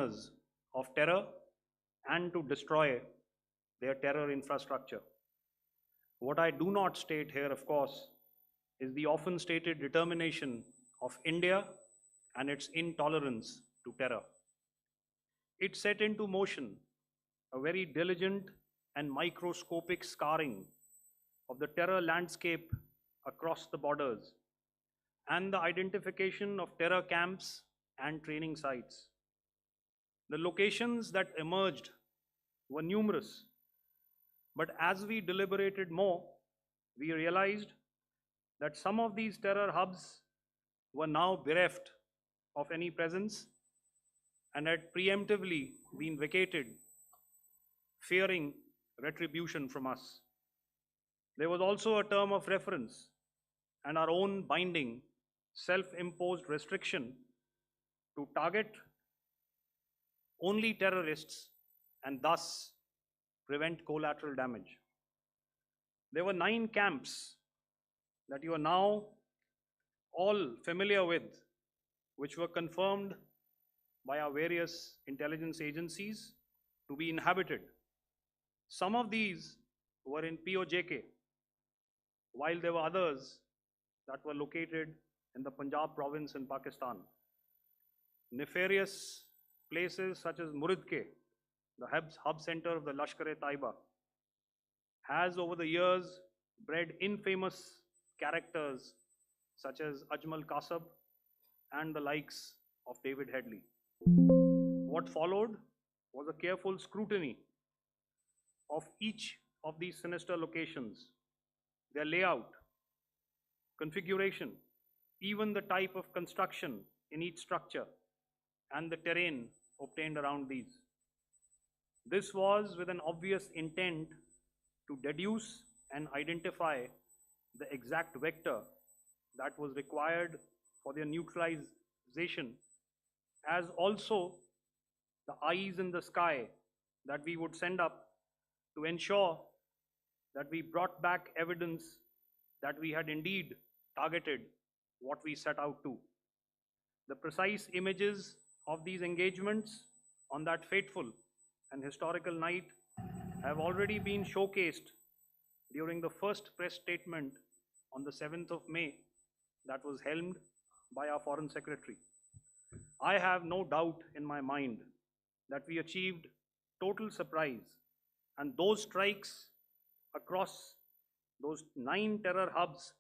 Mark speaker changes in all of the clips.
Speaker 1: prisoners of terror and to destroy their terror infrastructure. What I do not state here, of course, is the often stated determination of India and its intolerance to terror. It set into motion a very diligent and microscopic scarring of the terror landscape across the borders and the identification of terror camps and training sites. The locations that emerged were numerous, but as we deliberated more, we realized that some of these terror hubs were now bereft of any presence and had preemptively been vacated, fearing retribution from us. There was also a term of reference and our own binding, self-imposed restriction to target only terrorists and thus prevent collateral damage. There were 9 camps that you are now all familiar with, which were confirmed by our various intelligence agencies to be inhabited. Some of these were in POJK, while there were others that were located in the Punjab province in Pakistan. Nefarious places such as Muridke, the hub center of the Lashkar-e-Taiba, has over the years bred infamous characters such as Ajmal Kasab and the likes of David Headley. What followed was a careful scrutiny of each of these sinister locations, their layout, configuration, even the type of construction in each structure, and the terrain obtained around these. This was with an obvious intent to deduce and identify the exact vector that was required for their neutralization, as also the eyes in the sky that we would send up to ensure that we brought back evidence that we had indeed targeted what we set out to. The precise images of these engagements on that fateful and historical night have already been showcased during the first press statement on the 7th of May that was helmed by our Foreign Secretary. I have no doubt in my mind that we achieved total surprise, and those strikes across those 9 terror hubs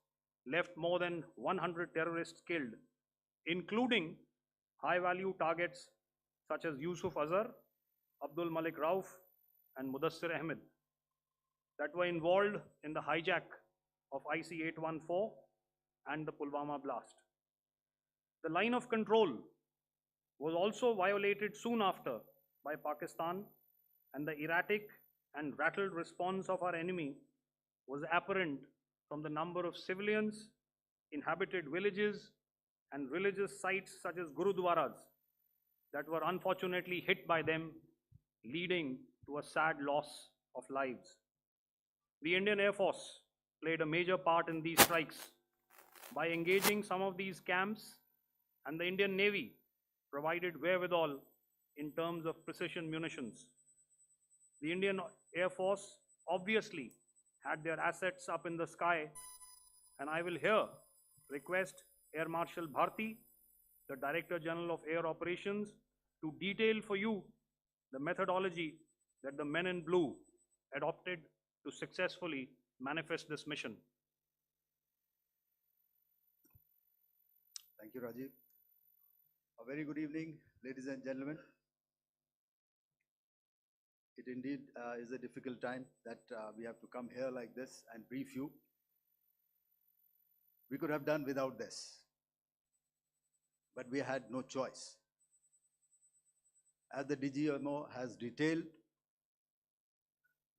Speaker 1: left more than 100 terrorists killed, including high-value targets such as Yusuf Azhar, Abdul Malik Rauf, and Mudassir Ahmed that were involved in the hijack of IC-814 and the Pulwama blast. The line of control was also violated soon after by Pakistan, and the erratic and rattled response of our enemy was apparent from the number of civilians, inhabited villages, and religious sites such as Gurudwaras that were unfortunately hit by them, leading to a sad loss of lives. The Indian Air Force played a major part in these strikes by engaging some of these camps, and the Indian Navy provided wherewithal in terms of precision munitions. The Indian Air Force obviously had their assets up in the sky, and I will here request Air Marshal Bharti, the Director General of Air Operations, to detail for you the methodology that the men in blue adopted to successfully manifest this mission.
Speaker 2: Thank you, Rajiv. A very good evening, ladies and gentlemen. It indeed is a difficult time that we have to come here like this and brief you. We could have done without this, but we had no choice. As the DGMO has detailed,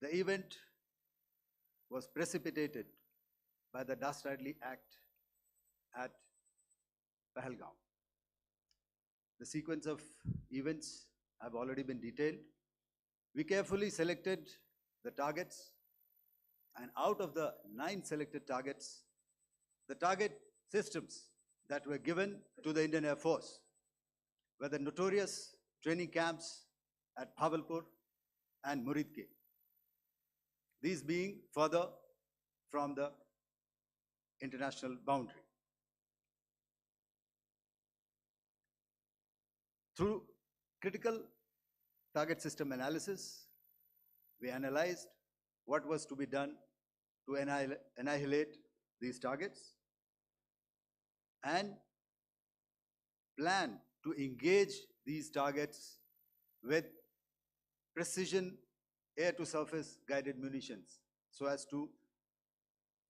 Speaker 2: the event was precipitated by the dastardly act at Pahalgaon. The sequence of events have already been detailed. We carefully selected the targets, and out of the 9 selected targets, the target systems that were given to the Indian Air Force were the notorious training camps at Bhavalpur and Muridke, these being further from the international boundary. Through critical target system analysis, we analyzed what was to be done to annihilate these targets and plan to engage these targets with precision air-to-surface guided munitions so as to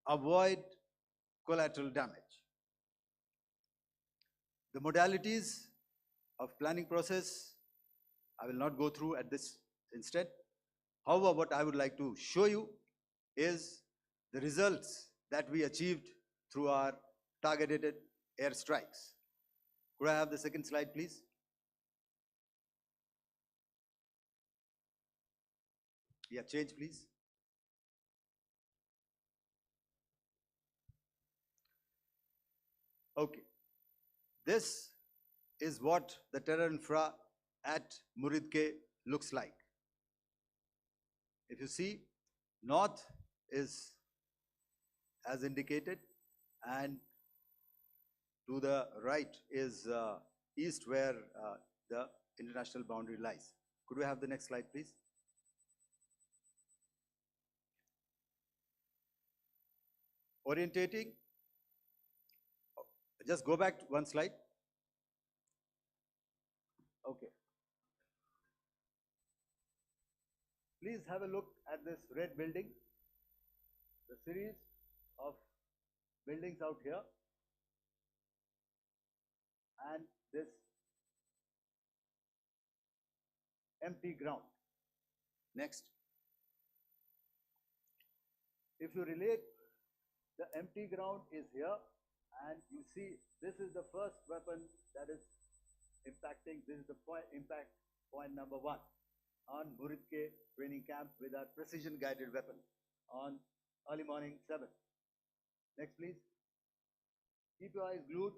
Speaker 2: avoid collateral damage. The modalities of planning process I will not go through at this instant. However, what I would like to show you is the results that we achieved through our targeted airstrikes. Could I have the second slide, please? Yeah, change, please. Okay. This is what the terror infra at Muridke looks like. If you see, north is as indicated, and to the right is east, where the international boundary lies. Could we have the next slide, please? Orientating. Just go back one slide. Okay. Please have a look at this red building, the series of buildings out here, and this empty ground. Next. If you relate, the empty ground is here, and you see this is the first weapon that is impacting. This is the impact point number 1 on Muridke training camp with our precision guided weapon on early morning 7. Next, please. Keep your eyes glued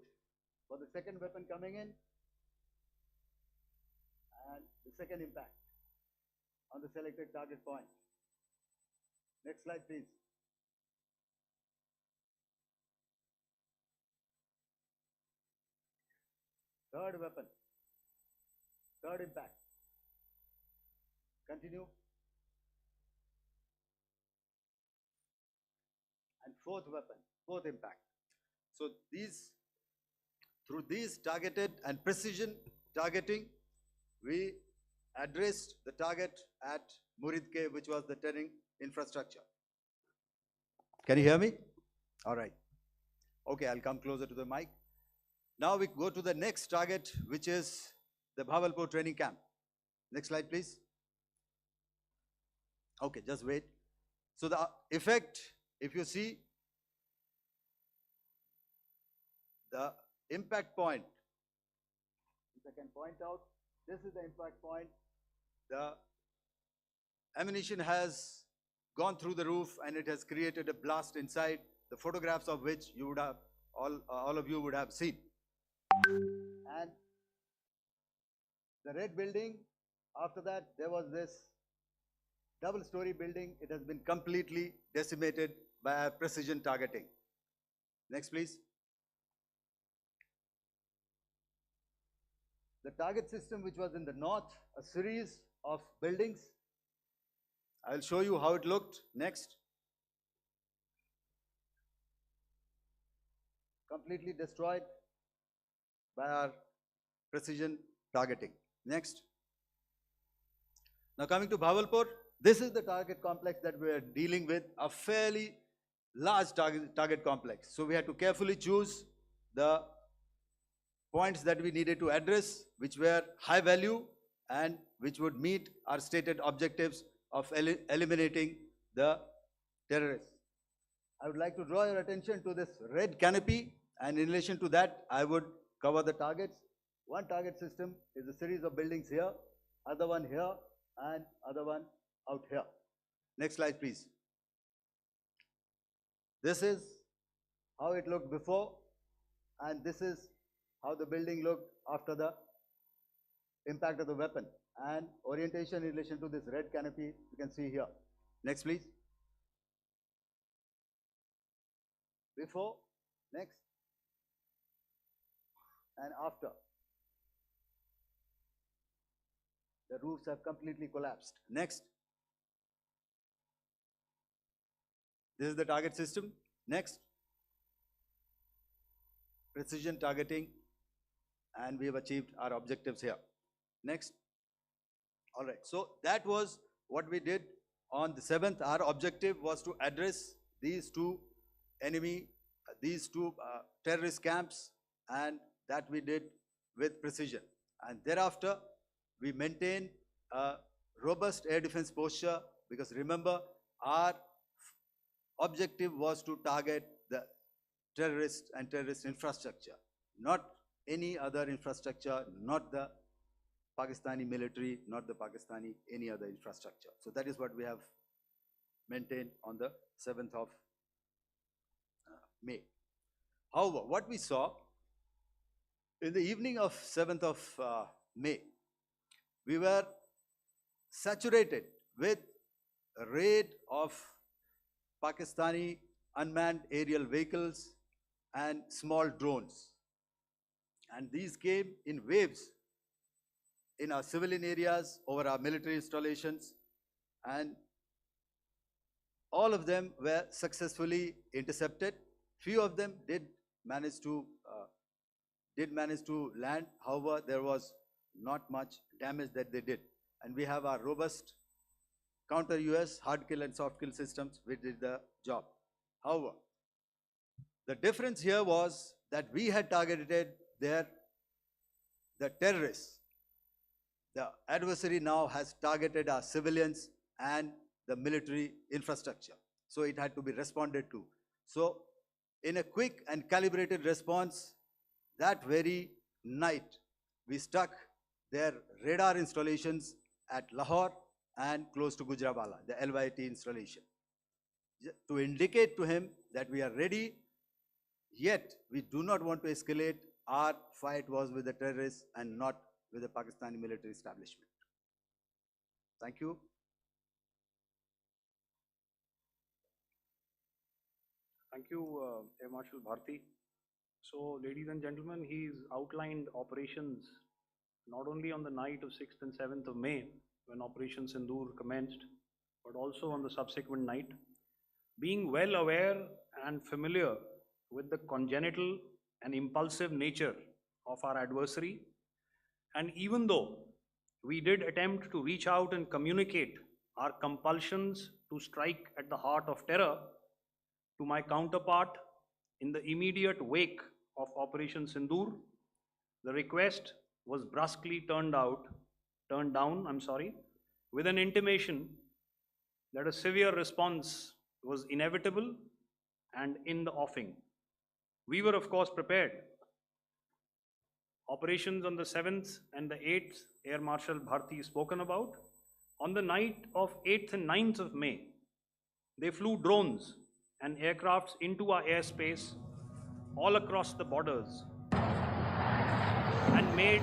Speaker 2: for the second weapon coming in and the second impact on the selected target point. Next slide, please. Third weapon, third impact. Continue. And fourth weapon, fourth impact. So through these targeted and precision targeting, we addressed the target at Muridke, which was the training infrastructure. Can you hear me? All right. Okay, I'll come closer to the mic. Now we go to the next target, which is the Bhavalpur training camp. Next slide, please. Okay, just wait. So the effect, if you see, the impact point, if I can point out, this is the impact point. The ammunition has gone through the roof and it has created a blast inside, the photographs of which you would have, all of you would have seen. And the red building, after that, there was this double-story building. It has been completely decimated by our precision targeting. Next, please. The target system, which was in the north, a series of buildings. I will show you how it looked. Next. Completely destroyed by our precision targeting. Next. Now coming to Bhavalpur, this is the target complex that we are dealing with, a fairly large target complex. So we had to carefully choose the points that we needed to address, which were high value and which would meet our stated objectives of eliminating the terrorists. I would like to draw your attention to this red canopy, and in relation to that, I would cover the targets. One target system is a series of buildings here, other one here, and other one out here. Next slide, please. This is how it looked before, and this is how the building looked after the impact of the weapon and orientation in relation to this red canopy you can see here. Next please. Before, next, and after. The roofs have completely collapsed. Next. This is the target system. Next. Precision targeting, and we have achieved our objectives here. Next. All right, so that was what we did on the 7th. Our objective was to address these two terrorist camps, and that we did with precision. And thereafter, we maintained a robust air defense posture, because remember, our objective was to target the terrorists and terrorist infrastructure, not any other infrastructure, not the Pakistani military, not the Pakistani any other infrastructure. So that is what we have maintained on the 7th of May. However, what we saw in the evening of 7th of May, we were saturated with a raid of Pakistani unmanned aerial vehicles and small drones. And these came in waves in our civilian areas, over our military installations, and all of them were successfully intercepted. Few of them did manage to land. However, there was not much damage that they did. And we have our robust counter-US hard kill and soft kill systems which did the job. However, the difference here was that we had targeted the terrorists. The adversary now has targeted our civilians and the military infrastructure. So it had to be responded to. So in a quick and calibrated response, that very night, we struck their radar installations at Lahore and close to Gujranwala, the LYT installation, to indicate to him that we are ready, yet we do not want to escalate. Our fight was with the terrorists and not with the Pakistani military establishment. Thank you.
Speaker 1: Thank you, Air Marshal Bharti. So, ladies and gentlemen, he's outlined operations not only on the night of 6th and 7th of May, when Operation Sindoor commenced, but also on the subsequent night. Being well aware and familiar with the congenital and impulsive nature of our adversary, and even though we did attempt to reach out and communicate our compulsions to strike at the heart of terror to my counterpart in the immediate wake of Operation Sindoor, the request was brusquely turned down, with an intimation that a severe response was inevitable and in the offing. We were, of course, prepared. Operations on the 7th and the 8th, Air Marshal Bharti spoken about. On the night of 8th and 9th of May, they flew drones and aircrafts into our airspace all across the borders and made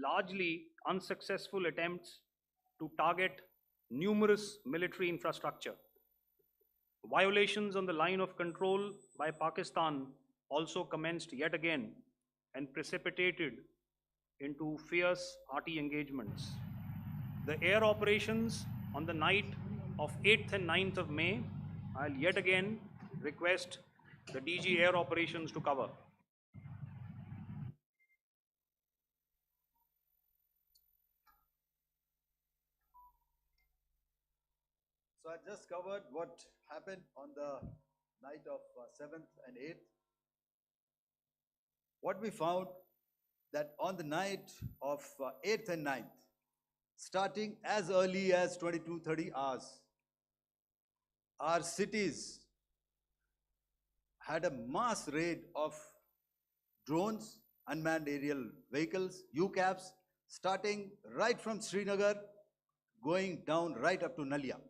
Speaker 1: largely unsuccessful attempts to target numerous military infrastructure. Violations on the line of control by Pakistan also commenced yet again and precipitated into fierce arty engagements. The air operations on the night of 8th and 9th of May, I'll yet again request the DG Air Operations to cover.
Speaker 2: So I just covered what happened on the night of 7th and 8th. What we found that on the night of 8th and 9th, starting as early as 22:30 hours, our cities had a mass raid of drones, unmanned aerial vehicles, UCAVs, starting right from Srinagar, going down right up to Nalia.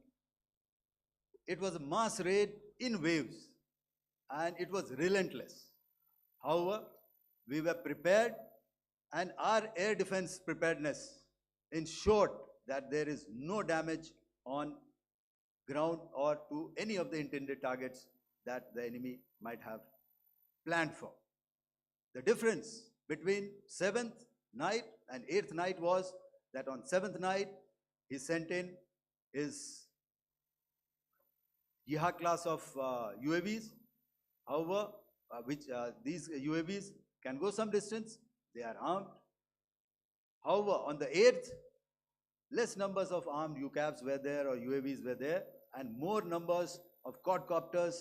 Speaker 2: it was a mass raid in waves and it was relentless. However, we were prepared and our air defense preparedness ensured that there is no damage on ground or to any of the intended targets that the enemy might have planned for. The difference between 7th night and 8th night was that on 7th night, he sent in his Yiha class of UAVs. However, these UAVs can go some distance, they are armed. However, on the 8th, less numbers of armed UCAVs were there or UAVs were there, and more numbers of quadcopters,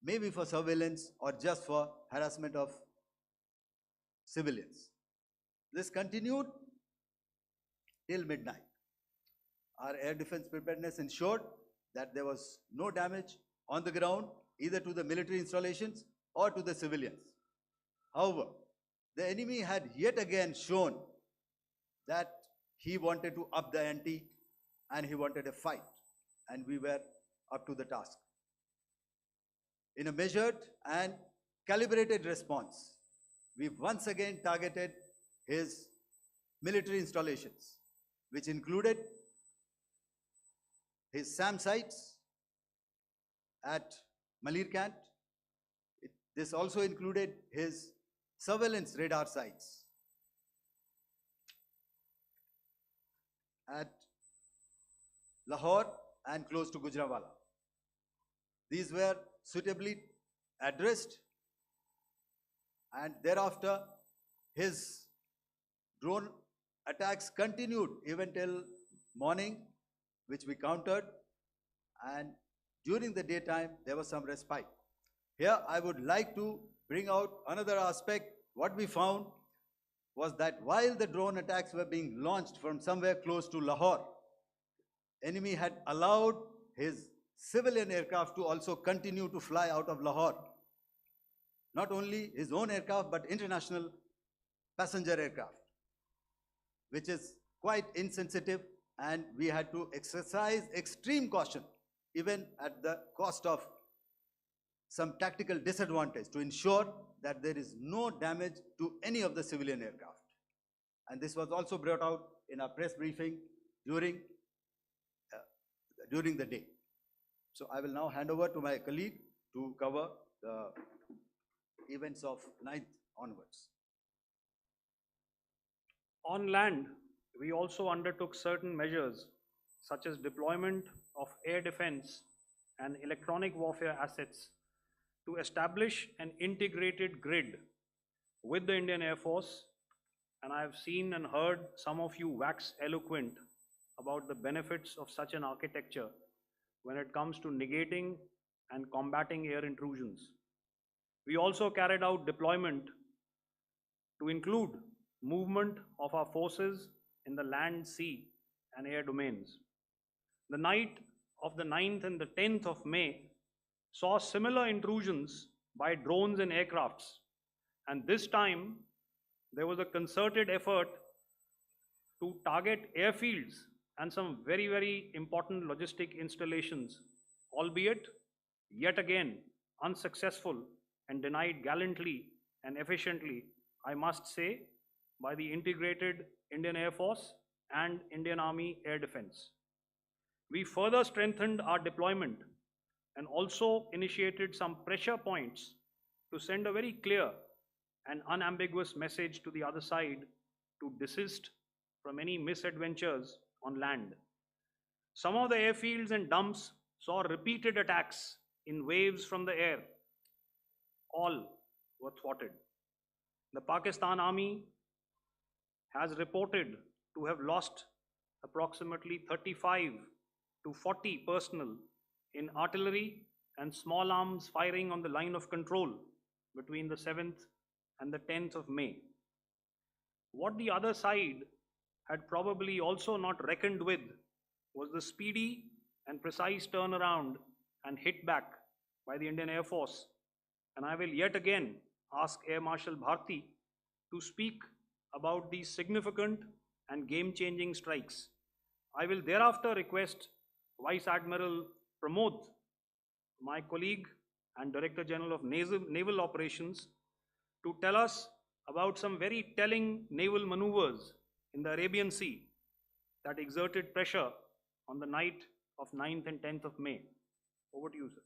Speaker 2: maybe for surveillance or just for harassment of civilians. This continued till midnight. Our air defense preparedness ensured that there was no damage on the ground, either to the military installations or to the civilians. However, the enemy had yet again shown that he wanted to up the ante and he wanted a fight, and we were up to the task. In a measured and calibrated response, we once again targeted his military installations, which included his SAM sites at Malirkant. This also included his surveillance radar sites at Lahore and close to Gujranwala. These were suitably addressed, and thereafter his drone attacks continued even till morning, which we countered, and during the daytime there was some respite. Here I would like to bring out another aspect. What we found was that while the drone attacks were being launched from somewhere close to Lahore, enemy had allowed his civilian aircraft to also continue to fly out of Lahore. Not only his own aircraft, but international passenger aircraft, which is quite insensitive, and we had to exercise extreme caution, even at the cost of some tactical disadvantage, to ensure that there is no damage to any of the civilian aircraft. And this was also brought out in our press briefing during the day. So I will now hand over to my colleague to cover the events of 9th onwards.
Speaker 1: On land, we also undertook certain measures such as deployment of air defense and electronic warfare assets to establish an integrated grid with the Indian Air Force, and I have seen and heard some of you wax eloquent about the benefits of such an architecture when it comes to negating and combating air intrusions. We also carried out deployment to include movement of our forces in the land, sea, and air domains. The night of the 9th and the 10th of May saw similar intrusions by drones and aircrafts, and this time there was a concerted effort to target airfields and some very, very important logistic installations, albeit yet again unsuccessful and denied gallantly and efficiently, I must say, by the integrated Indian Air Force and Indian Army Air Defense. We further strengthened our deployment and also initiated some pressure points to send a very clear and unambiguous message to the other side to desist from any misadventures on land. Some of the airfields and dumps saw repeated attacks in waves from the air. All were thwarted. The Pakistan Army has reported to have lost approximately 35 to 40 personnel in artillery and small arms firing on the line of control between the 7th and the 10th of May. What the other side had probably also not reckoned with was the speedy and precise turnaround and hit back by the Indian Air Force. And I will yet again ask Air Marshal Bharti to speak about these significant and game-changing strikes. I will thereafter request Vice Admiral Pramod my colleague and Director General of Naval Operations to tell us about some very telling naval maneuvers in the Arabian Sea that exerted pressure on the night of 9th and 10th of May. Over to you, sir.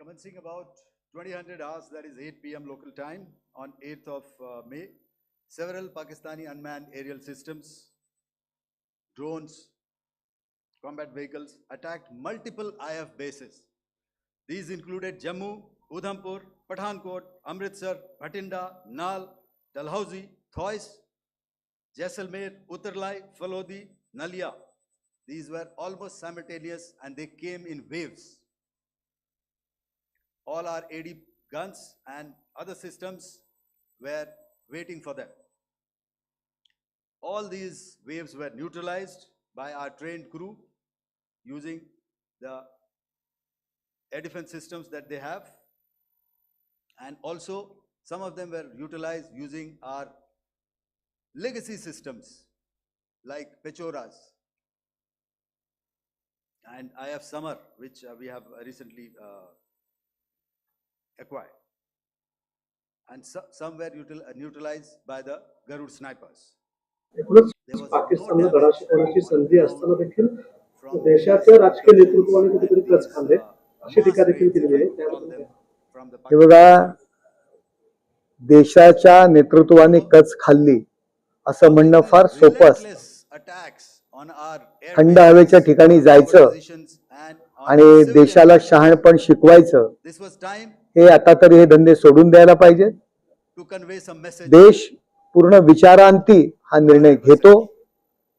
Speaker 2: Commencing about 2000 hours, that is 8 p.m. local time, on 8th of May, several Pakistani unmanned aerial systems, drones, combat vehicles attacked multiple IF bases. These included Jammu, Udhampur, Pathankot, Amritsar, Bhatinda, Nal, Dalhousie, Thois, Jaisalmer, Uttarlai, Falodi, Nalia. These were almost simultaneous and they came in waves. All our AD guns and other systems were waiting for them. All these waves were neutralized by our trained crew using the air defense systems that they have, and also some of them were utilized using our legacy systems like Pechoras and IF Summer, which we have recently acquired, and some were neutralized by the Garud snipers.
Speaker 3: एकूणच
Speaker 2: There was
Speaker 3: पाकिस्तानला
Speaker 2: no
Speaker 3: धडा
Speaker 2: damage
Speaker 3: शिकवण्याची
Speaker 2: on
Speaker 3: संधी
Speaker 2: ground
Speaker 3: असताना देखील
Speaker 2: from
Speaker 3: देशाच्या
Speaker 2: these
Speaker 3: राजकीय
Speaker 2: incursions
Speaker 3: नेतृत्वाने
Speaker 2: and
Speaker 3: कुठेतरी कच
Speaker 2: these
Speaker 3: खाल्ले अशी टीका
Speaker 2: mass
Speaker 3: देखील
Speaker 2: raids,
Speaker 3: केलेली
Speaker 2: if I
Speaker 3: आहे.
Speaker 2: could call
Speaker 3: त्याबद्दल
Speaker 2: them,
Speaker 3: काय?
Speaker 2: from the
Speaker 4: हे बघा, देशाच्या नेतृत्वाने कच खाल्ली असं म्हणणं फार सोपं असतं.
Speaker 2: relentless attacks on our air
Speaker 4: थंड हवेच्या
Speaker 2: bases,
Speaker 4: ठिकाणी
Speaker 2: our
Speaker 4: जायचं
Speaker 2: positions and on
Speaker 4: आणि
Speaker 2: civilian
Speaker 4: देशाला
Speaker 2: targets.
Speaker 4: शहाणपण शिकवायचं,
Speaker 2: This was time
Speaker 4: हे आता तरी हे धंदे सोडून द्यायला पाहिजे.
Speaker 2: to convey some message.
Speaker 4: देश पूर्ण विचारांती हा निर्णय घेतो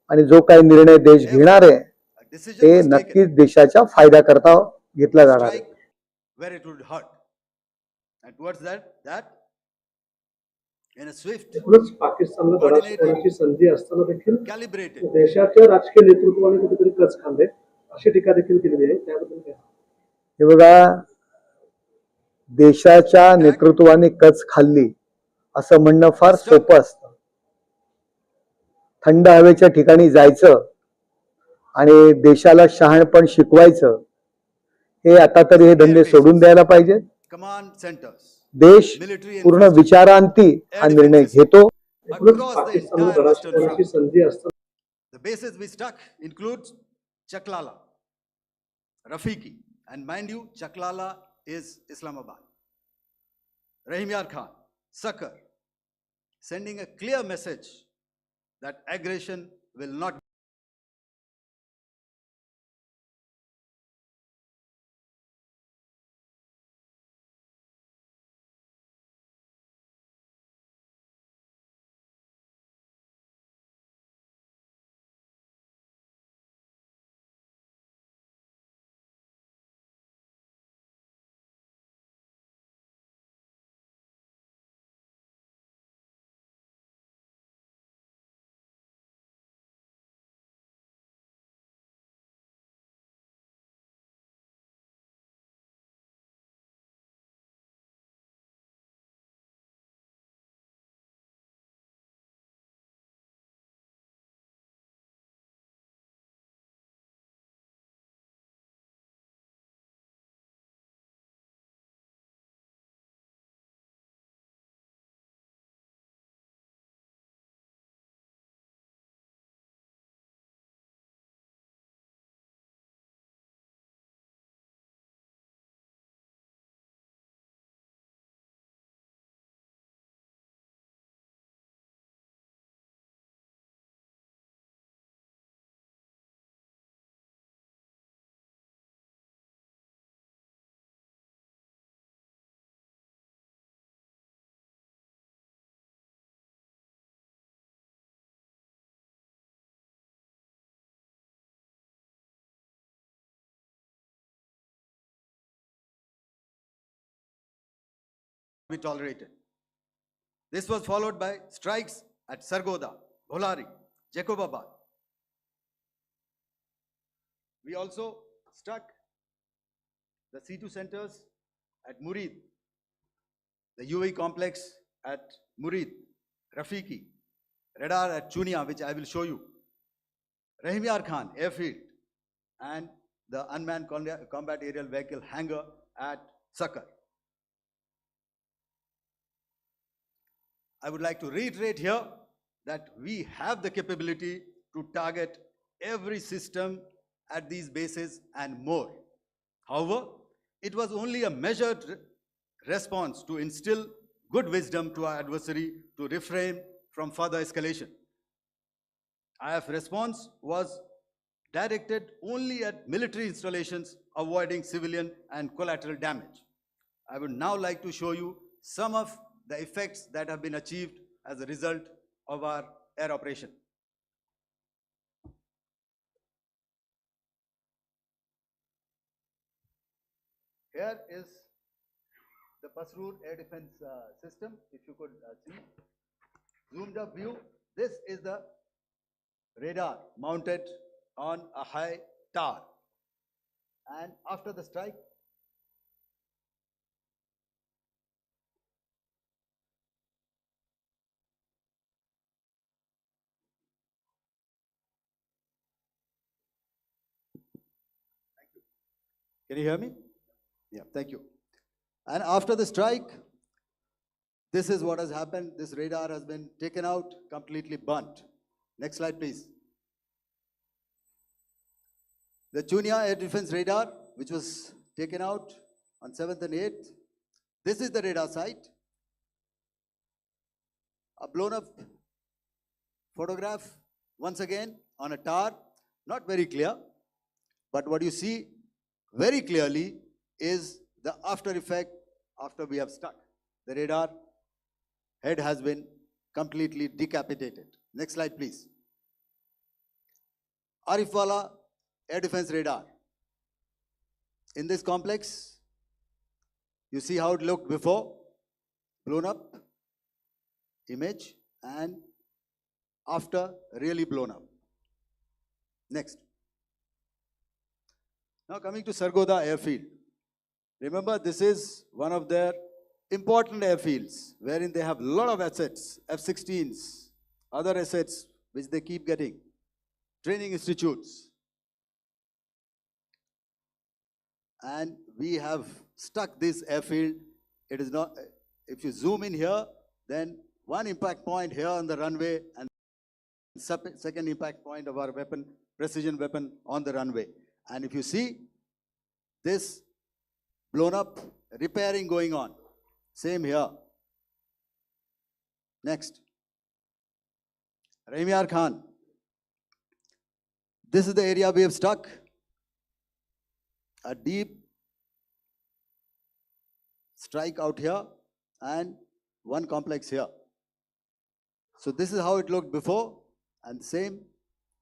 Speaker 4: आणि जो काही निर्णय देश घेणार आहे
Speaker 2: A decision
Speaker 4: ते
Speaker 2: was taken
Speaker 4: नक्कीच देशाच्या फायद्याकरता घेतला
Speaker 2: to
Speaker 4: जाणार आहे.
Speaker 2: strike where it would hurt. And towards that, in a swift,
Speaker 3: एकूणच पाकिस्तानला धडा शिकवण्याची संधी असताना देखील
Speaker 2: calibrated,
Speaker 3: देशाच्या राजकीय नेतृत्वाने कुठेतरी कच खाल्ले अशी टीका देखील केलेली आहे. त्याबद्दल काय?
Speaker 4: हे बघा, देशाच्या नेतृत्वाने कच खाल्ली असं म्हणणं फार सोपं असतं. थंड हवेच्या ठिकाणी जायचं आणि देशाला शहाणपण शिकवायचं, हे आता तरी हे धंदे सोडून द्यायला पाहिजे.
Speaker 2: command centers,
Speaker 4: देश
Speaker 2: military
Speaker 4: पूर्ण
Speaker 2: infrastructure,
Speaker 4: विचारांती हा निर्णय घेतो.
Speaker 3: एकूणच
Speaker 2: across the
Speaker 3: पाकिस्तानला
Speaker 2: entire
Speaker 3: धडा
Speaker 2: western
Speaker 3: शिकवण्याची
Speaker 2: front.
Speaker 3: संधी असताना
Speaker 2: The bases we struck includes Chaklala, Rafiki, and mind you, Chaklala is Islamabad. Rahim Yar Khan, Sakar, sending a clear message that aggression will not be tolerated. This was followed by strikes at Sargoda, Bholari, Jacobabad. We also struck the C2 centers at Murid, the UAE complex at Murid, Rafiki, radar at Chunia, which I will show you, Rahim Yar Khan airfield, and the unmanned combat aerial vehicle hangar at Sakar. I would like to reiterate here that we have the capability to target every system at these bases and more. However, it was only a measured response to instill good wisdom to our adversary to refrain from further escalation. IF response was directed only at military installations, avoiding civilian and collateral damage. I would now like to show you some of the effects that have been achieved as a result of our air operation. Here is the Pasroor air defense system. If you could see, zoomed up view, this is the radar mounted on a high tower. And after the strike, can you hear me? Yeah, thank you. And after the strike, this is what has happened. This radar has been taken out, completely burnt. Next slide, please. The Chunia air defense radar, which was taken out on 7th and 8th. This is the radar site. A blown up photograph, once again, on a tower. Not very clear, but what you see very clearly is the after effect after we have struck. The radar head has been completely decapitated. Next slide, please. Arifwala air defense radar. In this complex, you see how it looked before, blown up image, and after really blown up. Next. Now coming to Sargodha airfield. Remember, this is one of their important airfields wherein they have a lot of assets, F-16s, other assets which they keep getting, training institutes. And we have stuck this airfield. It is not, if you zoom in here, then one impact point here on the runway and second impact point of our weapon, precision weapon on the runway. And if you see this blown up, repairing going on. Same here. Next. Rahimyar Khan. This is the area we have struck. A deep strike out here and one complex here. So this is how it looked before, and same.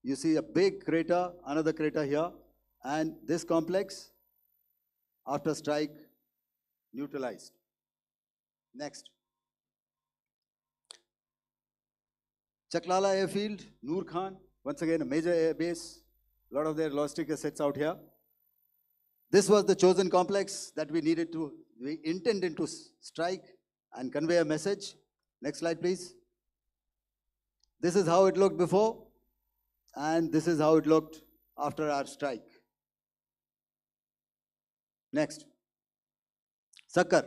Speaker 2: You see a big crater, another crater here, and this complex after strike neutralized. Next. Chaklala airfield, Noor Khan, once again a major air base, a lot of their logistic assets out here. This was the chosen complex that we intended to strike and convey a message. Next slide, please. This is how it looked before, and this is how it looked after our strike. Next. Sakar.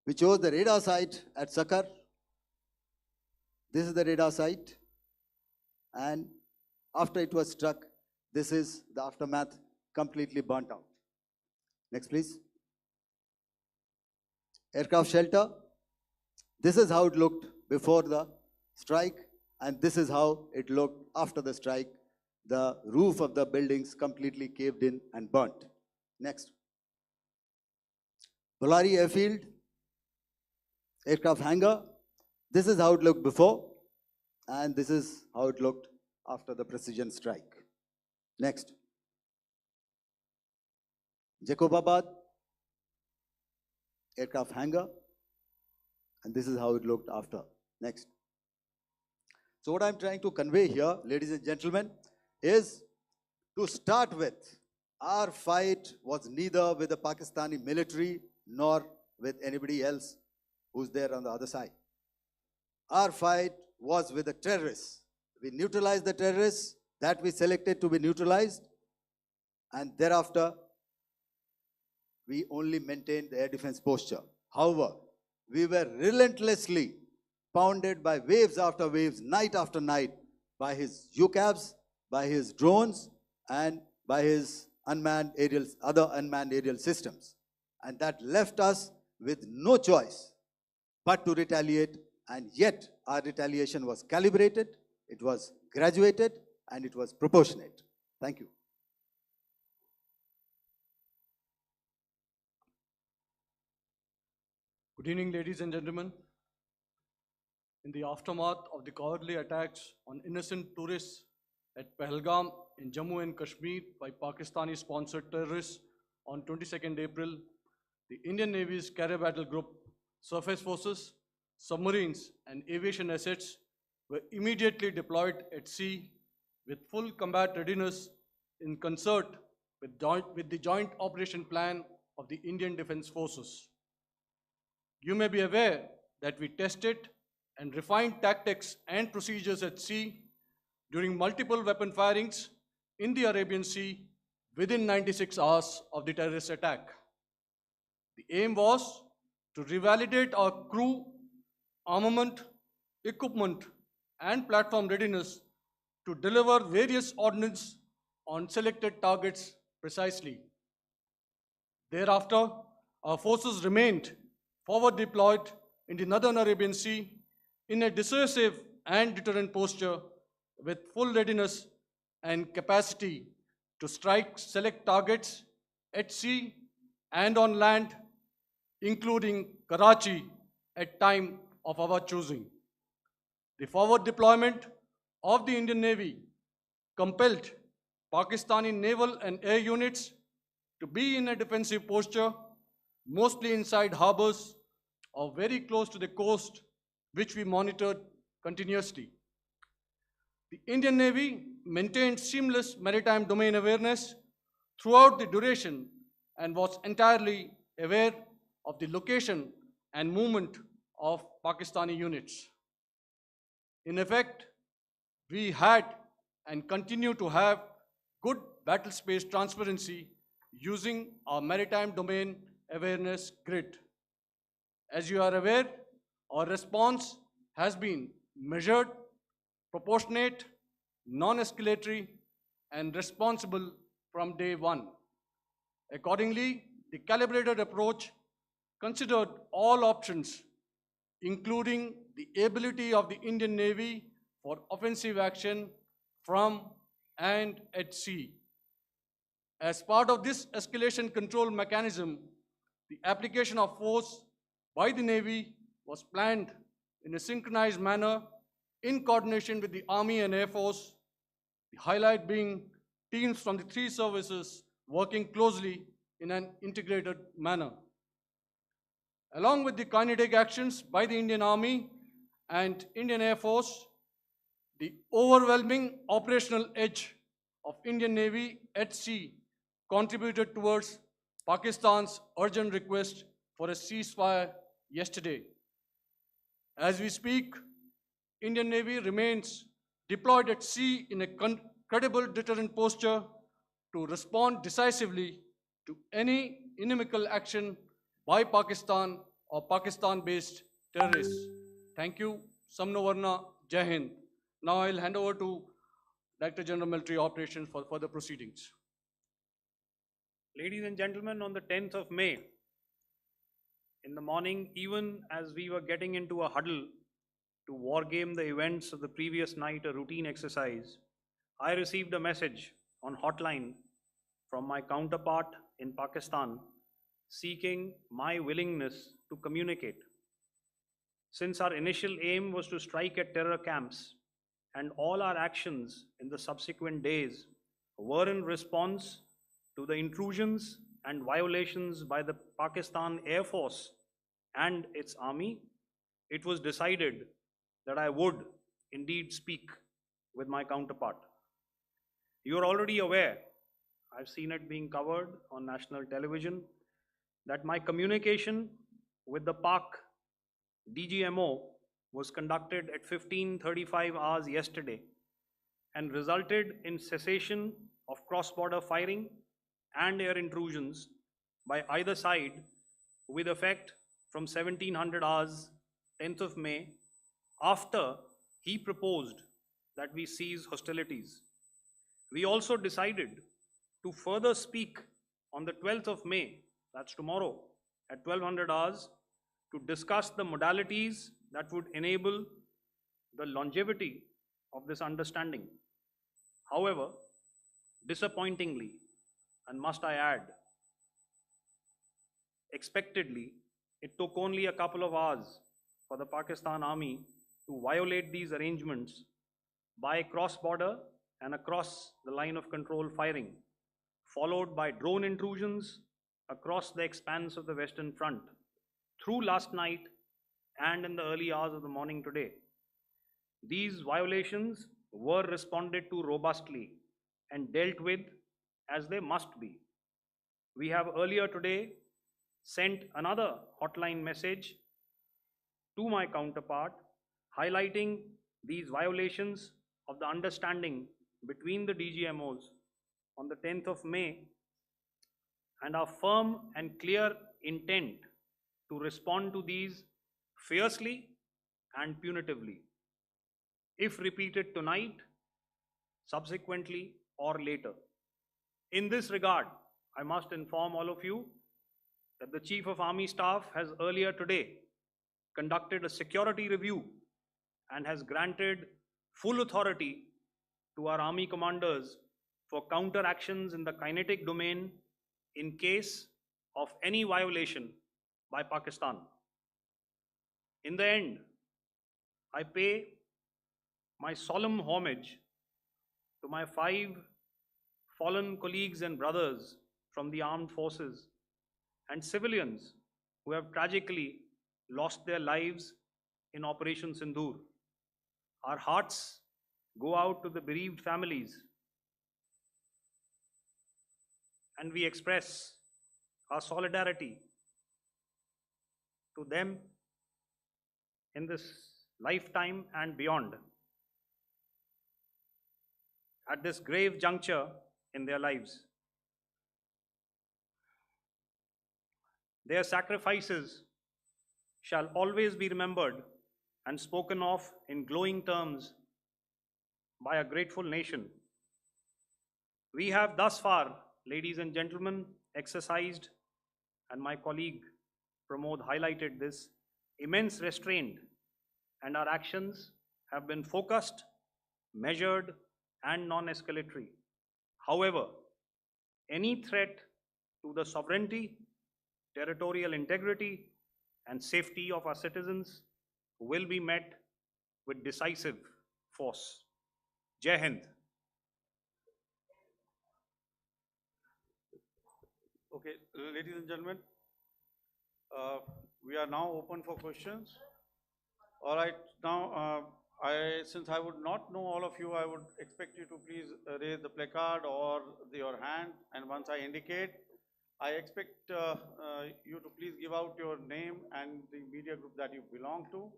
Speaker 2: We chose the radar site at Sakar. This is the radar site, and after it was struck, this is the aftermath, completely burnt out. Next, please. Aircraft shelter. This is how it looked before the strike, and this is how it looked after the strike. The roof of the buildings completely caved in and burnt. Next. Bolari airfield, aircraft hangar. This is how it looked before, and this is how it looked after the precision strike. Next. Jacobabad, aircraft hangar, and this is how it looked after. Next. So what I'm trying to convey here, ladies and gentlemen, is to start with, our fight was neither with the Pakistani military nor with anybody else who's there on the other side. Our fight was with the terrorists. We neutralized the terrorists that we selected to be neutralized, and thereafter we only maintained the air defense posture. However, we were relentlessly pounded by waves after waves, night after night, by his UCAVs, by his drones, and by his other unmanned aerial systems. And that left us with no choice but to retaliate, and yet our retaliation was calibrated, it was graduated, and it was proportionate. Thank you.
Speaker 5: Good evening, ladies and gentlemen. In the aftermath of the cowardly attacks on innocent tourists at Pahalgam in Jammu and Kashmir by Pakistani-sponsored terrorists on 22nd April, the Indian Navy's Carrier Battle Group, surface forces, submarines, and aviation assets were immediately deployed at sea with full combat readiness in concert with the Joint Operation Plan of the Indian Defence Forces. You may be aware that we tested and refined tactics and procedures at sea during multiple weapon firings in the Arabian Sea within 96 hours of the terrorist attack. The aim was to revalidate our crew, armament, equipment, and platform readiness to deliver various ordnance on selected targets precisely. Thereafter, our forces remained forward deployed in the Northern Arabian Sea in a dissuasive and deterrent posture with full readiness and capacity to strike select targets at sea and on land, including Karachi at time of our choosing. The forward deployment of the Indian Navy compelled Pakistani naval and air units to be in a defensive posture, mostly inside harbors or very close to the coast, which we monitored continuously. The Indian Navy maintained seamless maritime domain awareness throughout the duration and was entirely aware of the location and movement of Pakistani units. In effect, we had and continue to have good battle space transparency using our maritime domain awareness grid. As you are aware, our response has been measured, proportionate, non-escalatory, and responsible from day one. Accordingly, the calibrated approach considered all options, including the ability of the Indian Navy for offensive action from and at sea. As part of this escalation control mechanism, the application of force by the Navy was planned in a synchronized manner in coordination with the Army and Air Force, the highlight being teams from the three services working closely in an integrated manner. Along with the kinetic actions by the Indian Army and Indian Air Force, the overwhelming operational edge of Indian Navy at sea contributed towards Pakistan's urgent request for a ceasefire yesterday. As we speak, Indian Navy remains deployed at sea in a credible deterrent posture to respond decisively to any inimical action by Pakistan or Pakistan-based terrorists. Thank you. Samno Varna, Jai Hind. Now I'll hand over to Director General Military Operations for further proceedings.
Speaker 1: Ladies and gentlemen, on the 10th of May, in the morning, even as we were getting into a huddle to wargame the events of the previous night, a routine exercise, I received a message on hotline from my counterpart in Pakistan seeking my willingness to communicate. Since our initial aim was to strike at terror camps, and all our actions in the subsequent days were in response to the intrusions and violations by the Pakistan Air Force and its army, it was decided that I would indeed speak with my counterpart. You are already aware, I've seen it being covered on national television, that my communication with the Pak DGMO was conducted at 15:35 hours yesterday and resulted in cessation of cross-border firing and air intrusions by either side with effect from 1700 hours 10th of May, after he proposed that we cease hostilities. We also decided to further speak on the 12th of May, that's tomorrow, at 1200 hours, to discuss the modalities that would enable the longevity of this understanding. However, disappointingly, and must I add, expectedly, it took only a couple of hours for the Pakistan Army to violate these arrangements by cross-border and across the line of control firing, followed by drone intrusions across the expanse of the Western Front through last night and in the early hours of the morning today. These violations were responded to robustly and dealt with as they must be. We have earlier today sent another hotline message to my counterpart highlighting these violations of the understanding between the DGMOs on the 10th of May and our firm and clear intent to respond to these fiercely and punitively, if repeated tonight, subsequently, or later. In this regard, I must inform all of you that the Chief of Army Staff has earlier today conducted a security review and has granted full authority to our Army commanders for counter actions in the kinetic domain in case of any violation by Pakistan. In the end, I pay my solemn homage to my 5 fallen colleagues and brothers from the armed forces and civilians who have tragically lost their lives in Operation Sindoor. Our hearts go out to the bereaved families, and we express our solidarity to them in this lifetime and beyond, at this grave juncture in their lives. Their sacrifices shall always be remembered and spoken of in glowing terms by a grateful nation. We have thus far, ladies and gentlemen, exercised, and my colleague Pramod highlighted this, immense restraint, and our actions have been focused, measured, and non-escalatory. However, any threat to the sovereignty, territorial integrity, and safety of our citizens will be met with decisive force. Jai Hind.
Speaker 6: Okay, ladies and gentlemen, we are now open for questions. All right, now since I would not know all of you, I would expect you to please raise the placard or your hand, and once I indicate, I expect you to please give out your name and the media group that you belong to.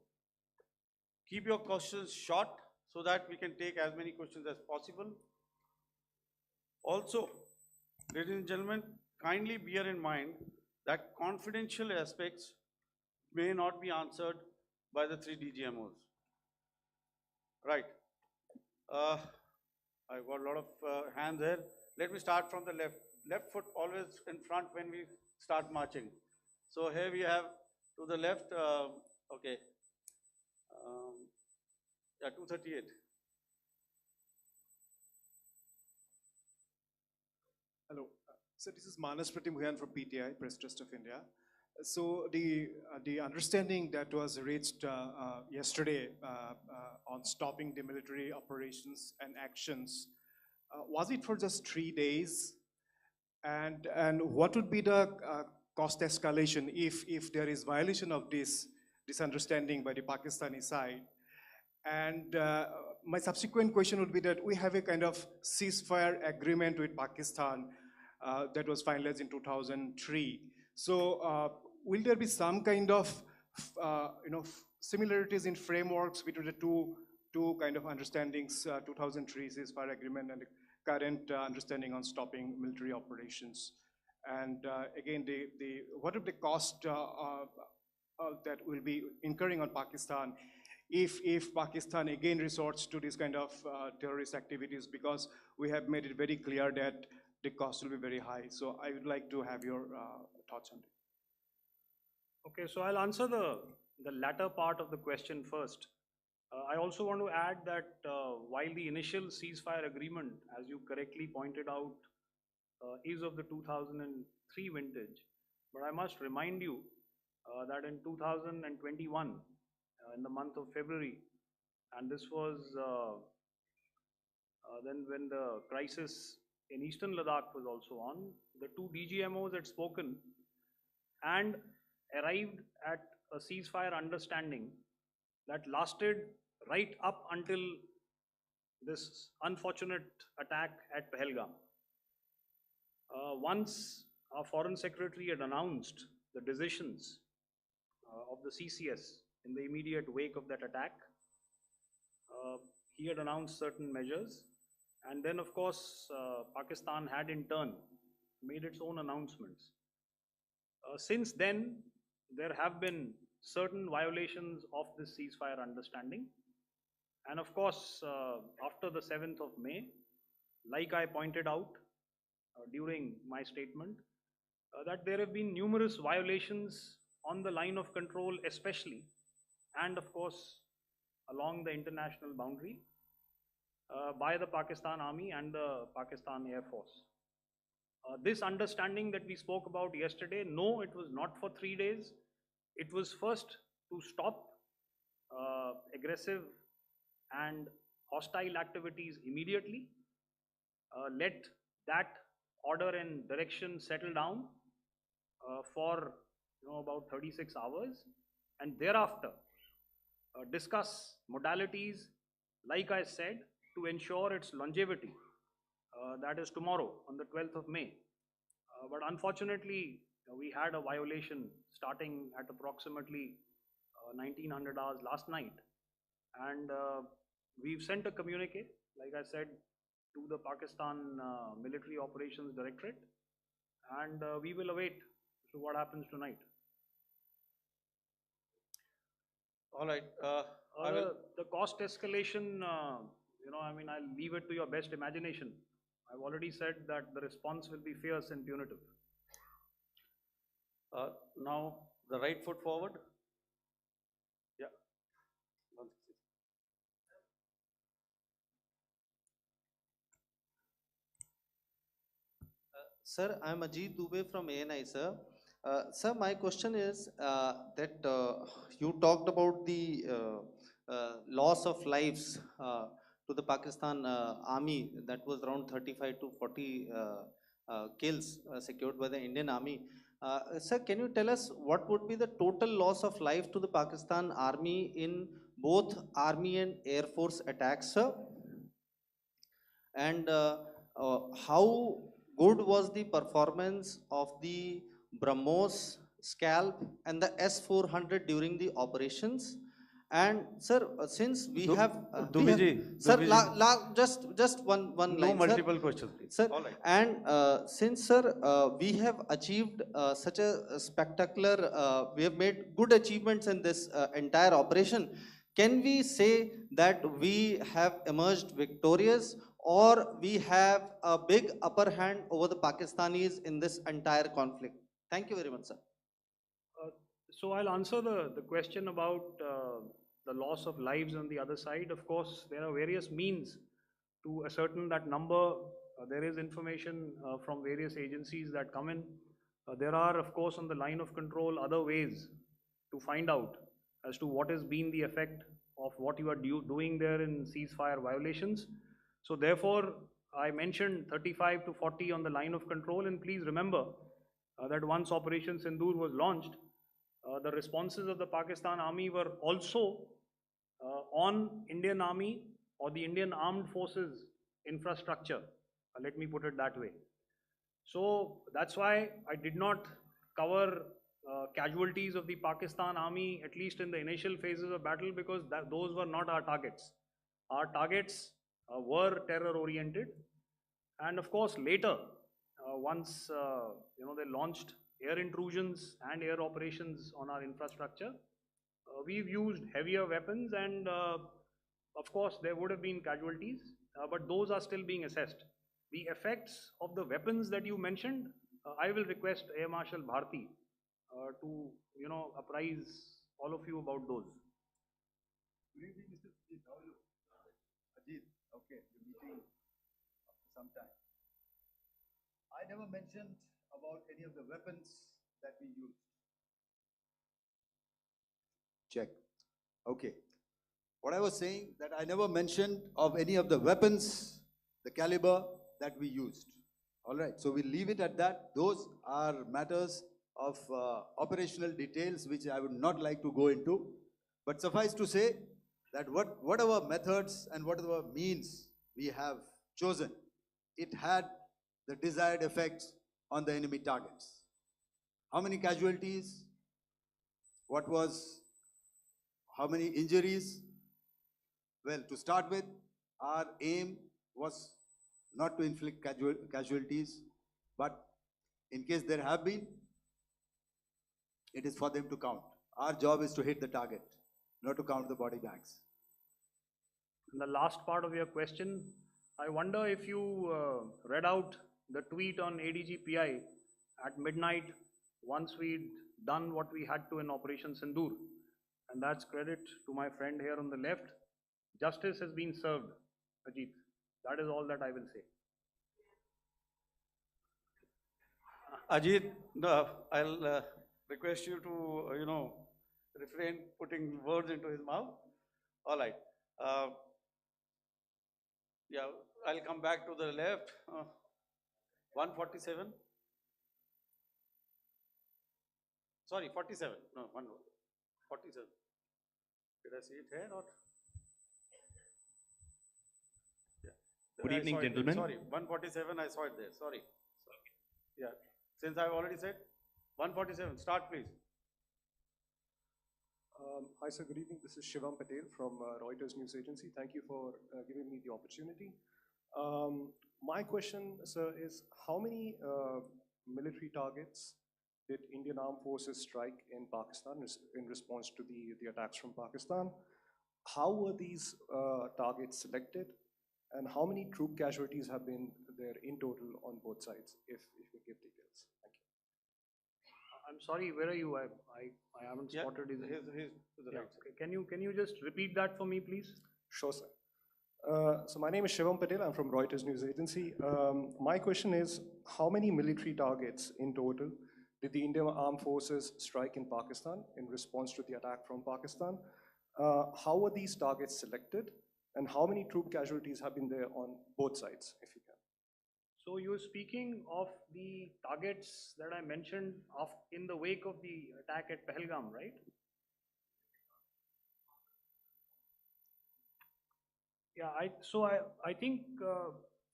Speaker 6: Keep your questions short so that we can take as many questions as possible. Also, ladies and gentlemen, kindly bear in mind that confidential aspects may not be answered by the 3 DGMOs. Right. I've got a lot of hands here. Let me start from the left. Left foot always in front when we start marching. So here we have to the left, okay. Yeah, 238.
Speaker 7: Hello. So this is Manas Pratimhuyan from PTI, Press Trust of India. So the understanding that was reached yesterday on stopping the military operations and actions, was it for just 3 days? And what would be the cost escalation if there is violation of this understanding by the Pakistani side? And my subsequent question would be that we have a kind of ceasefire agreement with Pakistan that was finalized in 2003. So will there be some kind of similarities in frameworks between the two kind of understandings, 2003 ceasefire agreement and current understanding on stopping military operations? And again, what are the cost that will be incurring on Pakistan if Pakistan again resorts to this kind of terrorist activities, because we have made it very clear that the cost will be very high. So I would like to have your thoughts on it.
Speaker 1: Okay, so I'll answer the latter part of the question first. I also want to add that while the initial ceasefire agreement, as you correctly pointed out, is of the 2003 vintage, but I must remind you that in 2021, in the month of February, and this was then when the crisis in eastern Ladakh was also on, the two DGMOs had spoken and arrived at a ceasefire understanding that lasted right up until this unfortunate attack at Pahalgam. Once our Foreign Secretary had announced the decisions of the CCS in the immediate wake of that attack, he had announced certain measures, and then of course Pakistan had in turn made its own announcements. Since then, there have been certain violations of this ceasefire understanding, and of course after the 7th of May, like I pointed out during my statement, that there have been numerous violations on the line of control especially, and of course along the international boundary by the Pakistan Army and the Pakistan Air Force. This understanding that we spoke about yesterday, no, it was not for 3 days. It was first to stop aggressive and hostile activities immediately, let that order and direction settle down for about 36 hours, and thereafter discuss modalities, like I said, to ensure its longevity. That is tomorrow on the 12th of May. But unfortunately, we had a violation starting at approximately 1900 hours last night, and we've sent a communique, like I said, to the Pakistan Military Operations Directorate, and we will await to what happens tonight.
Speaker 6: All right. I will.
Speaker 1: The cost escalation, I mean, I'll leave it to your best imagination. I've already said that the response will be fierce and punitive.
Speaker 6: Now, the right foot forward. Yeah.
Speaker 8: Sir, I'm Ajit Dubey from ANI, sir. Sir, my question is that you talked about the loss of lives to the Pakistan army, that was around 35 to 40 kills secured by the Indian army. Sir, can you tell us what would be the total loss of life to the Pakistan army in both army and air force attacks, sir? And how good was the performance of the BrahMos, Scalp and the S-400 during the operations? And sir, since we have sir, just one
Speaker 6: No
Speaker 8: line,
Speaker 6: multiple
Speaker 8: sir.
Speaker 6: questions, please.
Speaker 8: Sir,
Speaker 6: All right.
Speaker 8: and since sir, we have achieved such a spectacular, we have made good achievements in this entire operation, can we say that we have emerged victorious, or we have a big upper hand over the Pakistanis in this entire conflict? Thank you very much, sir.
Speaker 1: So I'll answer the question about the loss of lives on the other side. Of course, there are various means to ascertain that number. There is information from various agencies that come in. There are, of course, on the line of control, other ways to find out as to what has been the effect of what you are doing there in ceasefire violations. So therefore, I mentioned 35 to 40 on the line of control, and please remember that once Operation Sindoor was launched, the responses of the Pakistan Army were also on Indian Army or the Indian Armed Forces infrastructure. Let me put it that way. So that's why I did not cover casualties of the Pakistan Army, at least in the initial phases of battle, because those were not our targets. Our targets were terror oriented, And of course, later, once they launched air intrusions and air operations on our infrastructure, we've used heavier weapons, and of course, there would have been casualties, but those are still being assessed. The effects of the weapons that you mentioned, I will request Air Marshal Bharti to apprise all of you about those.
Speaker 2: Good evening, Mr. Ajit. How are you? Ajit, okay, the meeting after some time. I never mentioned about any of the weapons that we used. Check. Okay. What I was saying that I never mentioned of any of the weapons, the caliber that we used. All right. So we'll leave it at that. Those are matters of operational details which I would not like to go into. But suffice to say that whatever methods and whatever means we have chosen, it had the desired effects on the enemy targets. How many casualties? How many injuries? Well, to start with, our aim was not to inflict casualties, but in case there have been, it is for them to count. Our job is to hit the target, not to count the body bags.
Speaker 1: And the last part of your question, I wonder if you read out the tweet on ADGPI at midnight once we'd done what we had to in Operation Sindoor. And that's credit to my friend here on the left. Justice has been served, Ajit. That is all that I will say.
Speaker 6: Ajit, I'll request you to, refrain putting words into his mouth. All right. Yeah, I'll come back to the left. 147. Sorry, 47. No, 47. Did I see it here or? Yeah.
Speaker 9: Good evening, gentlemen.
Speaker 6: Sorry, 147. I saw it there. Sorry. Yeah. Since I've already said 147. Start, please.
Speaker 7: Hi, sir. Good evening. This is Shivam Patel from Reuters News Agency. Thank you for giving me the opportunity. My question, sir, is how many military targets did Indian Armed Forces strike in Pakistan in response to the attacks from Pakistan? How were these targets selected? And how many troop casualties have been there in total on both sides, if you give details? Thank you.
Speaker 1: I'm sorry, where are you? I haven't spotted his.
Speaker 6: He's to the right.
Speaker 1: Can you just repeat that for me, please?
Speaker 7: Sure, sir. So my name is Shivam Patel. I'm from Reuters News Agency. My question is, how many military targets in total did the Indian Armed Forces strike in Pakistan in response to the attack from Pakistan? How were these targets selected? And how many troop casualties have been there on both sides, if you can?
Speaker 1: So you're speaking of the targets that I mentioned in the wake of the attack at Pahalgam, right? Yeah, I think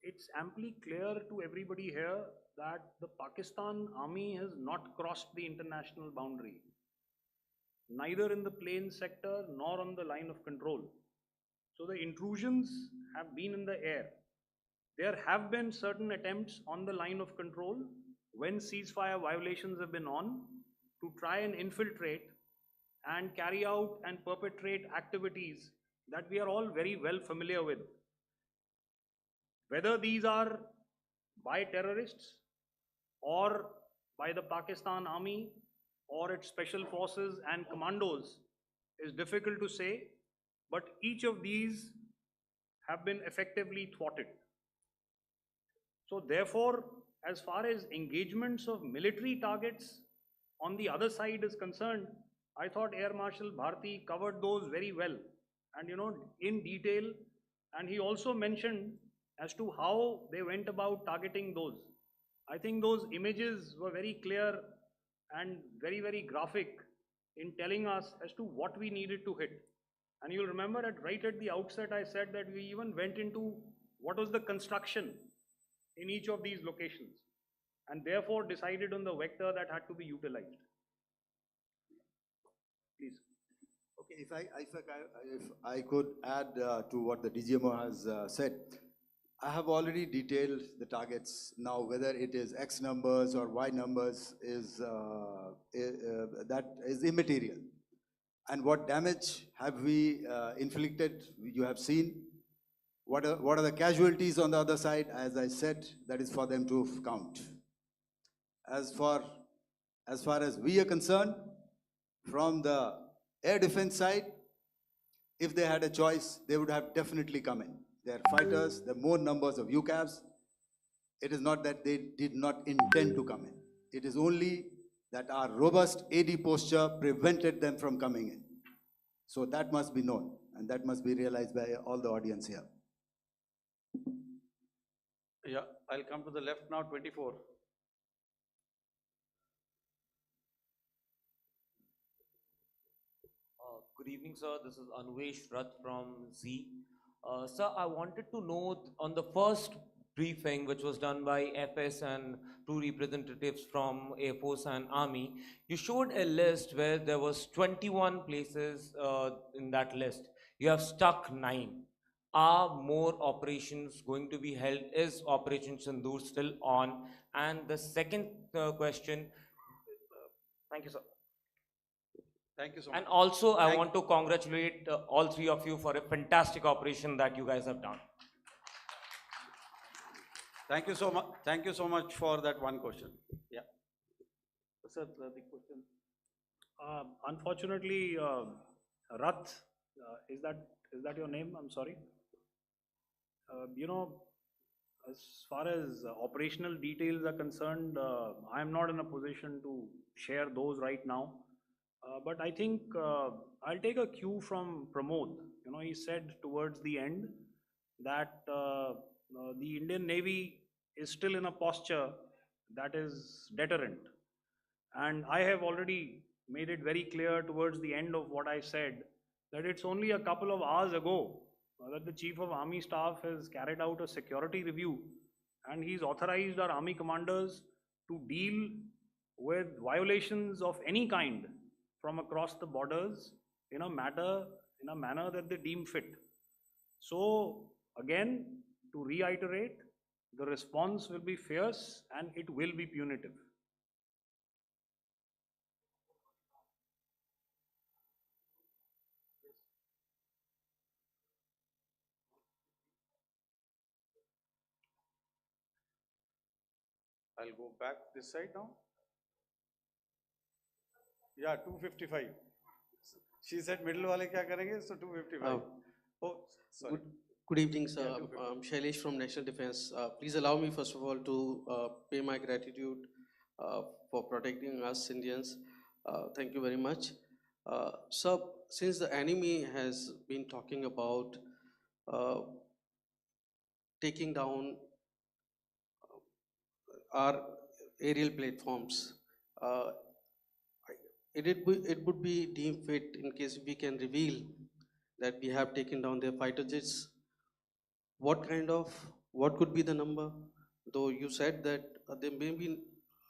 Speaker 1: it's amply clear to everybody here that the Pakistan army has not crossed the international boundary, neither in the plain sector nor on the line of control. So the intrusions have been in the air. There have been certain attempts on the line of control when ceasefire violations have been on to try and infiltrate and carry out and perpetrate activities that we are all very well familiar with. Whether these are by terrorists or by the Pakistan army or its special forces and commandos is difficult to say, but each of these have been effectively thwarted. So therefore, as far as engagements of military targets on the other side is concerned, I thought Air Marshal Bharti covered those very well and in detail, and he also mentioned as to how they went about targeting those. I think those images were very clear and very, very graphic in telling us as to what we needed to hit. And you'll remember right at the outset, I said that we even went into what was the construction in each of these locations, and therefore decided on the vector that had to be utilized. Please.
Speaker 2: Okay, if I could add to what the DGMO has said, I have already detailed the targets. Now, whether it is X numbers or Y numbers that is immaterial. And what damage have we inflicted? You have seen. What are the casualties on the other side? As I said, that is for them to count. As far as we are concerned, from the air defense side, if they had a choice, they would have definitely come in. They are fighters, there are more numbers of UCAVs. It is not that they did not intend to come in. It is only that our robust AD posture prevented them from coming in. So that must be known, and that must be realized by all the audience here.
Speaker 6: Yeah, I'll come to the left now, 24.
Speaker 9: Good evening, sir. This is Anvesh Rath from Z. Sir, I wanted to know on the first briefing, which was done by FS and two representatives from Air Force and Army, you showed a list where there was 21 places in that list. You have stuck 9. Are more operations going to be held? Is Operation Sindoor still on? And the second question, thank you, sir.
Speaker 6: Thank you so much.
Speaker 9: And also, I want to congratulate all 3 of you for a fantastic operation that you guys have done.
Speaker 6: Thank you so much. Thank you so much for that one question. Yeah. Sir, the question.
Speaker 1: Unfortunately, Rath, is that your name? I'm sorry. You know, as far as operational details are concerned, I am not in a position to share those right now. But I think I'll take a cue from Pramod. You know, he said towards the end that the Indian Navy is still in a posture that is deterrent. And I have already made it very clear towards the end of what I said that it's only a couple of hours ago that the Chief of Army Staff has carried out a security review, and he's authorized our Army commanders to deal with violations of any kind from across the borders in a manner that they deem fit. So again, to reiterate, the response will be fierce and it will be punitive.
Speaker 6: I'll go back this side now. Yeah, 255. She said middle wale kya karenge, so 255. Oh, sorry.
Speaker 10: Good evening, sir. I'm Shailesh from National Defense. Please allow me, first of all, to pay my gratitude for protecting us Indians. Thank you very much. Sir, since the enemy has been talking about taking down our aerial platforms, it would be deemed fit in case we can reveal that we have taken down their fighter jets. What could be the number? Though you said that they may be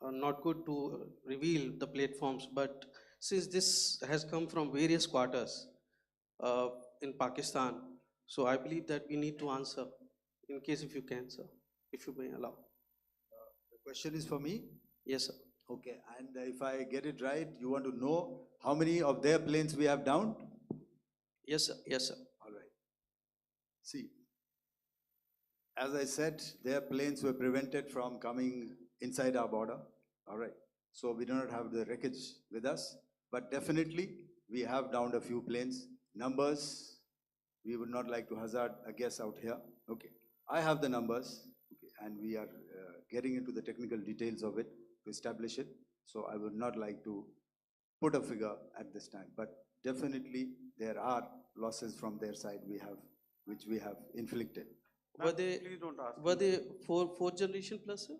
Speaker 10: not good to reveal the platforms, but since this has come from various quarters in Pakistan, so I believe that we need to answer, in case if you can, sir, if you may allow.
Speaker 2: The question is for me?
Speaker 10: Yes, sir.
Speaker 2: Okay, and if I get it right, you want to know how many of their planes we have downed?
Speaker 10: Yes, sir. Yes, sir.
Speaker 2: All right. See, as I said, their planes were prevented from coming inside our border. All right. So we do not have the wreckage with us, but definitely we have downed a few planes. Numbers, we would not like to hazard a guess out here. Okay. I have the numbers, okay, and we are getting into the technical details of it to establish it. So I would not like to put a figure at this time, but definitely there are losses from their side which we have inflicted.
Speaker 10: Were they,
Speaker 6: please don't ask.
Speaker 10: were they fourth generation plus, sir?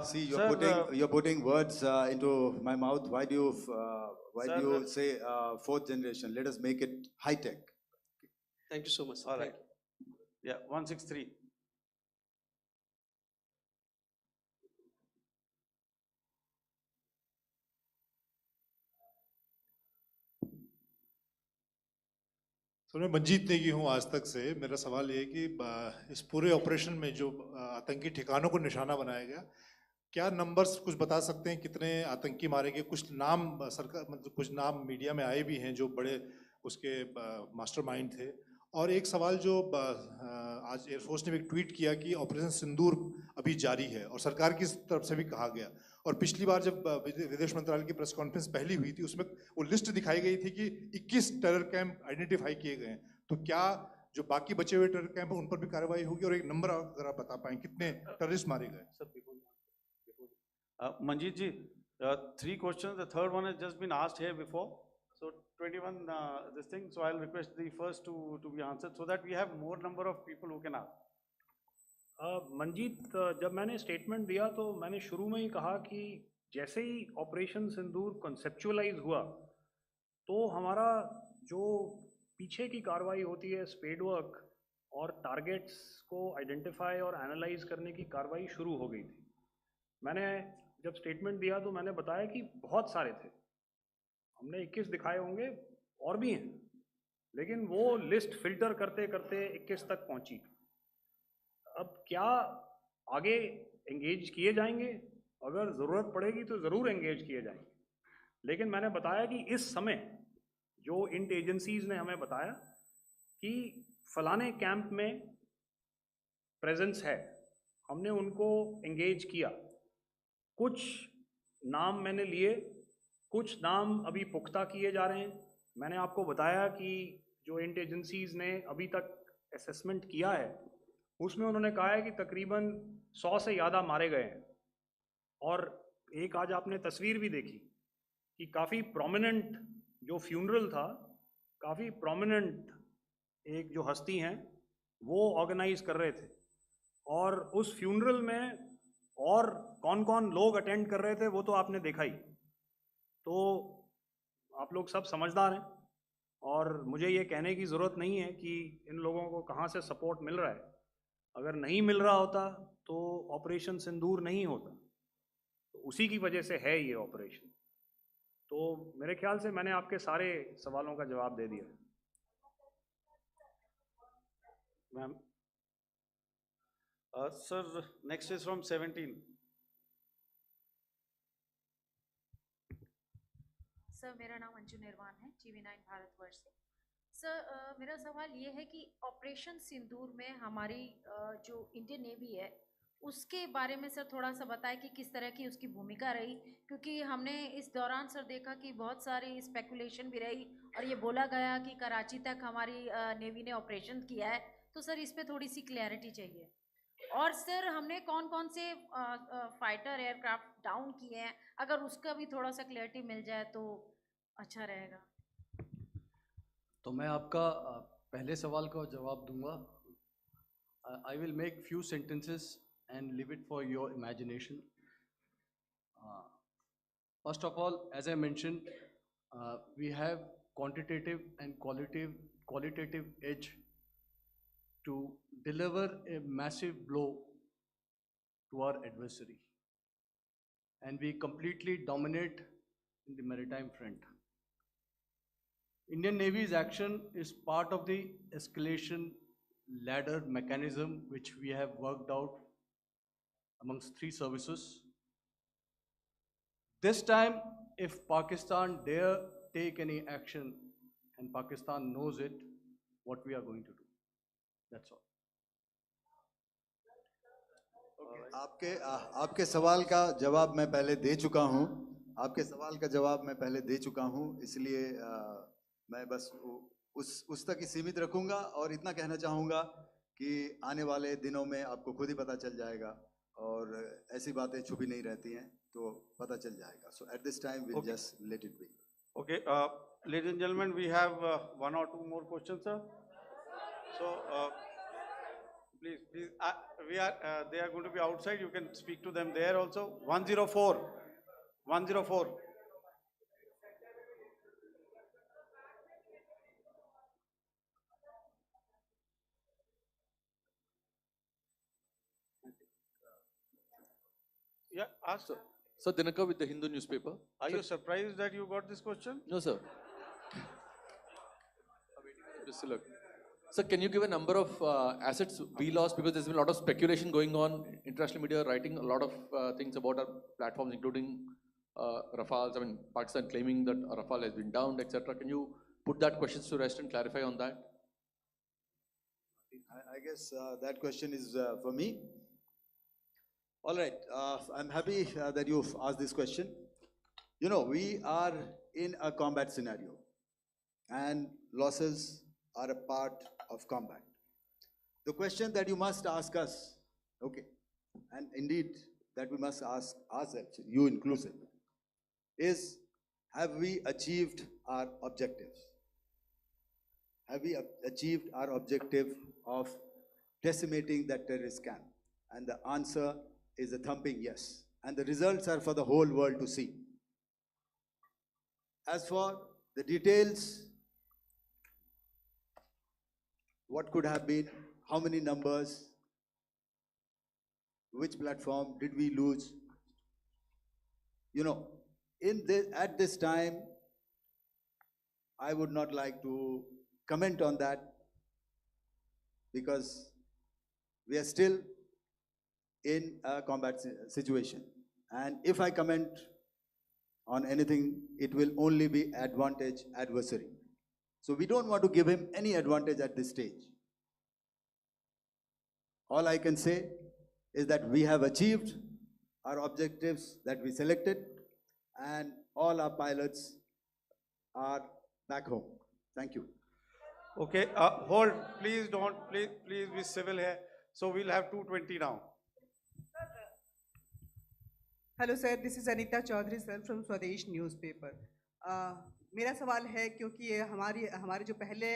Speaker 2: See,
Speaker 6: sir,
Speaker 2: you're putting words into my mouth. Why do you say fourth generation? Let us make it high tech.
Speaker 10: Thank you so much, sir.
Speaker 6: All right. Yeah, 163.
Speaker 11: तो मैं मंजीत नेगी हूँ आज तक से। मेरा सवाल ये है कि इस पूरे ऑपरेशन में जो आतंकी ठिकानों को निशाना बनाया गया, क्या नंबर्स कुछ बता सकते हैं कितने आतंकी मारे गए? कुछ नाम सरकार मतलब कुछ नाम मीडिया में आए भी हैं जो बड़े उसके मास्टरमाइंड थे। और एक सवाल जो आज एयरफोर्स ने भी एक ट्वीट किया कि ऑपरेशन सिंदूर अभी जारी है और सरकार की तरफ से भी कहा गया। और पिछली बार जब विदेश मंत्रालय की प्रेस कॉन्फ्रेंस पहली हुई थी उसमें वो लिस्ट दिखाई गई थी कि 21 टेरर कैंप आइडेंटिफाई किए गए हैं। तो क्या जो बाकी बचे हुए टेरर कैंप हैं उन पर भी कार्रवाई होगी? और एक नंबर अगर आप बता पाएं कितने टेररिस्ट मारे गए?
Speaker 6: Manjeet ji, 3 questions. The third one has just been asked here before. So 21 this thing. So I'll request the first to be answered so that we have more number of people who can ask.
Speaker 1: Manjeet, जब मैंने statement दिया तो मैंने शुरू में ही कहा कि जैसे ही ऑपरेशन सिंदूर कॉन्सेप्चुअलाइज हुआ तो हमारा जो पीछे की कार्रवाई होती है स्पेड वर्क और टारगेट्स को आइडेंटिफाई और एनालाइज करने की कार्रवाई शुरू हो गई थी। मैंने जब स्टेटमेंट दिया तो मैंने बताया कि बहुत सारे थे, हमने 21 दिखाए होंगे और भी हैं, लेकिन वो लिस्ट फिल्टर करते करते 21 तक पहुंची। अब क्या आगे एंगेज किए जाएंगे? अगर ज़रूरत पड़ेगी तो ज़रूर एंगेज किए जाएंगे, लेकिन मैंने बताया कि इस समय जो इंट एजेंसीज ने हमें बताया कि फलाने कैंप में प्रेजेंस है, हमने उनको एंगेज किया। कुछ नाम मैंने लिए, कुछ नाम अभी पुख्ता किए जा रहे हैं। मैंने आपको बताया कि जो इंट एजेंसीज ने अभी तक असेसमेंट किया है उसमें उन्होंने कहा है कि तकरीबन 100 से ज़्यादा मारे गए हैं। और एक आज आपने तस्वीर भी देखी कि काफ़ी प्रोमिनेंट जो फ्यूनरल था, काफ़ी प्रोमिनेंट एक जो हस्ती हैं वो ऑर्गेनाइज कर रहे थे, और उस फ्यूनरल में और कौन कौन लोग अटेंड कर रहे थे वो तो आपने देखा ही। तो आप लोग सब समझदार हैं और मुझे ये कहने की ज़रूरत नहीं है कि इन लोगों को कहाँ से सपोर्ट मिल रहा है। अगर नहीं मिल रहा होता तो ऑपरेशन सिंदूर नहीं होता, तो उसी की वजह से है ये ऑपरेशन। तो मेरे ख्याल से मैंने आपके सारे सवालों का जवाब दे दिया। Ma'am.
Speaker 6: Sir, next is from 17.
Speaker 12: Sir, मेरा नाम अंजू निर्वाण है, TV9 भारतवर्ष से। सर, मेरा सवाल ये है कि ऑपरेशन सिंदूर में हमारी जो इंडियन नेवी है उसके बारे में सर थोड़ा सा बताएं कि किस तरह की उसकी भूमिका रही, क्योंकि हमने इस दौरान सर देखा कि बहुत सारी स्पेकुलेशन भी रही और ये बोला गया कि कराची तक हमारी नेवी ने ऑपरेशन किया है। तो सर इस पे थोड़ी सी क्लैरिटी चाहिए। और सर हमने कौन कौन से फाइटर एयरक्राफ्ट डाउन किए हैं, अगर उसका भी थोड़ा सा क्लैरिटी मिल जाए तो अच्छा रहेगा।
Speaker 5: तो मैं आपका पहले सवाल का जवाब दूंगा। I will make few sentences and leave it for your imagination. First of all, as I mentioned, we have quantitative and qualitative edge to deliver a massive blow to our adversary, and we completely dominate in the maritime front. Indian Navy's action is part of the escalation ladder mechanism which we have worked out amongst 3 services. This time, if Pakistan dare take any action, and Pakistan knows it, what we are going to do. That's all.
Speaker 2: आपके सवाल का जवाब मैं पहले दे चुका हूं। आपके सवाल का जवाब मैं पहले दे चुका हूं, इसलिए मैं बस उस तक ही सीमित रखूंगा और इतना कहना चाहूंगा कि आने वाले दिनों में आपको खुद ही पता चल जाएगा और ऐसी बातें छुपी नहीं रहती हैं, तो पता चल जाएगा। So at this time we'll just let it be.
Speaker 6: Okay, ladies and gentlemen, we have 1 or 2 more questions, sir. So please, they are going to be outside. You can speak to them there also. 104. 104. Yeah, ask.
Speaker 13: Sir, Dinakar with the Hindu newspaper.
Speaker 6: Are you surprised that you got this question?
Speaker 13: No, sir. Just to look. Sir, can you give a number of assets we lost, because there's been a lot of speculation going on, international media writing a lot of things about our platforms, including Rafales. I mean, Pakistan claiming that Rafale has been downed, etc. Can you put that questions to rest and clarify on that?
Speaker 2: I guess that question is for me. All right, I'm happy that you've asked this question. You know, we are in a combat scenario, and losses are a part of combat. The question that you must ask us, okay, and indeed that we must ask ourselves, you inclusive, is have we achieved our objectives? Have we achieved our objective of decimating that terrorist camp? And the answer is a thumping yes. And the results are for the whole world to see. As for the details, what could have been, how many numbers, which platform did we lose? You know, at this time, I would not like to comment on that, because we are still in a combat situation. And if I comment on anything, it will only be adversary. So we don't want to give him any advantage at this stage. All I can say is that we have achieved our objectives that we selected, and all our pilots are back home. Thank you.
Speaker 6: Okay, hold, please don't, please be civil here. So we'll have 220 now.
Speaker 14: Hello sir, this is Anita Chaudhary sir from Swadesh newspaper. मेरा सवाल है, क्योंकि ये हमारे जो पहले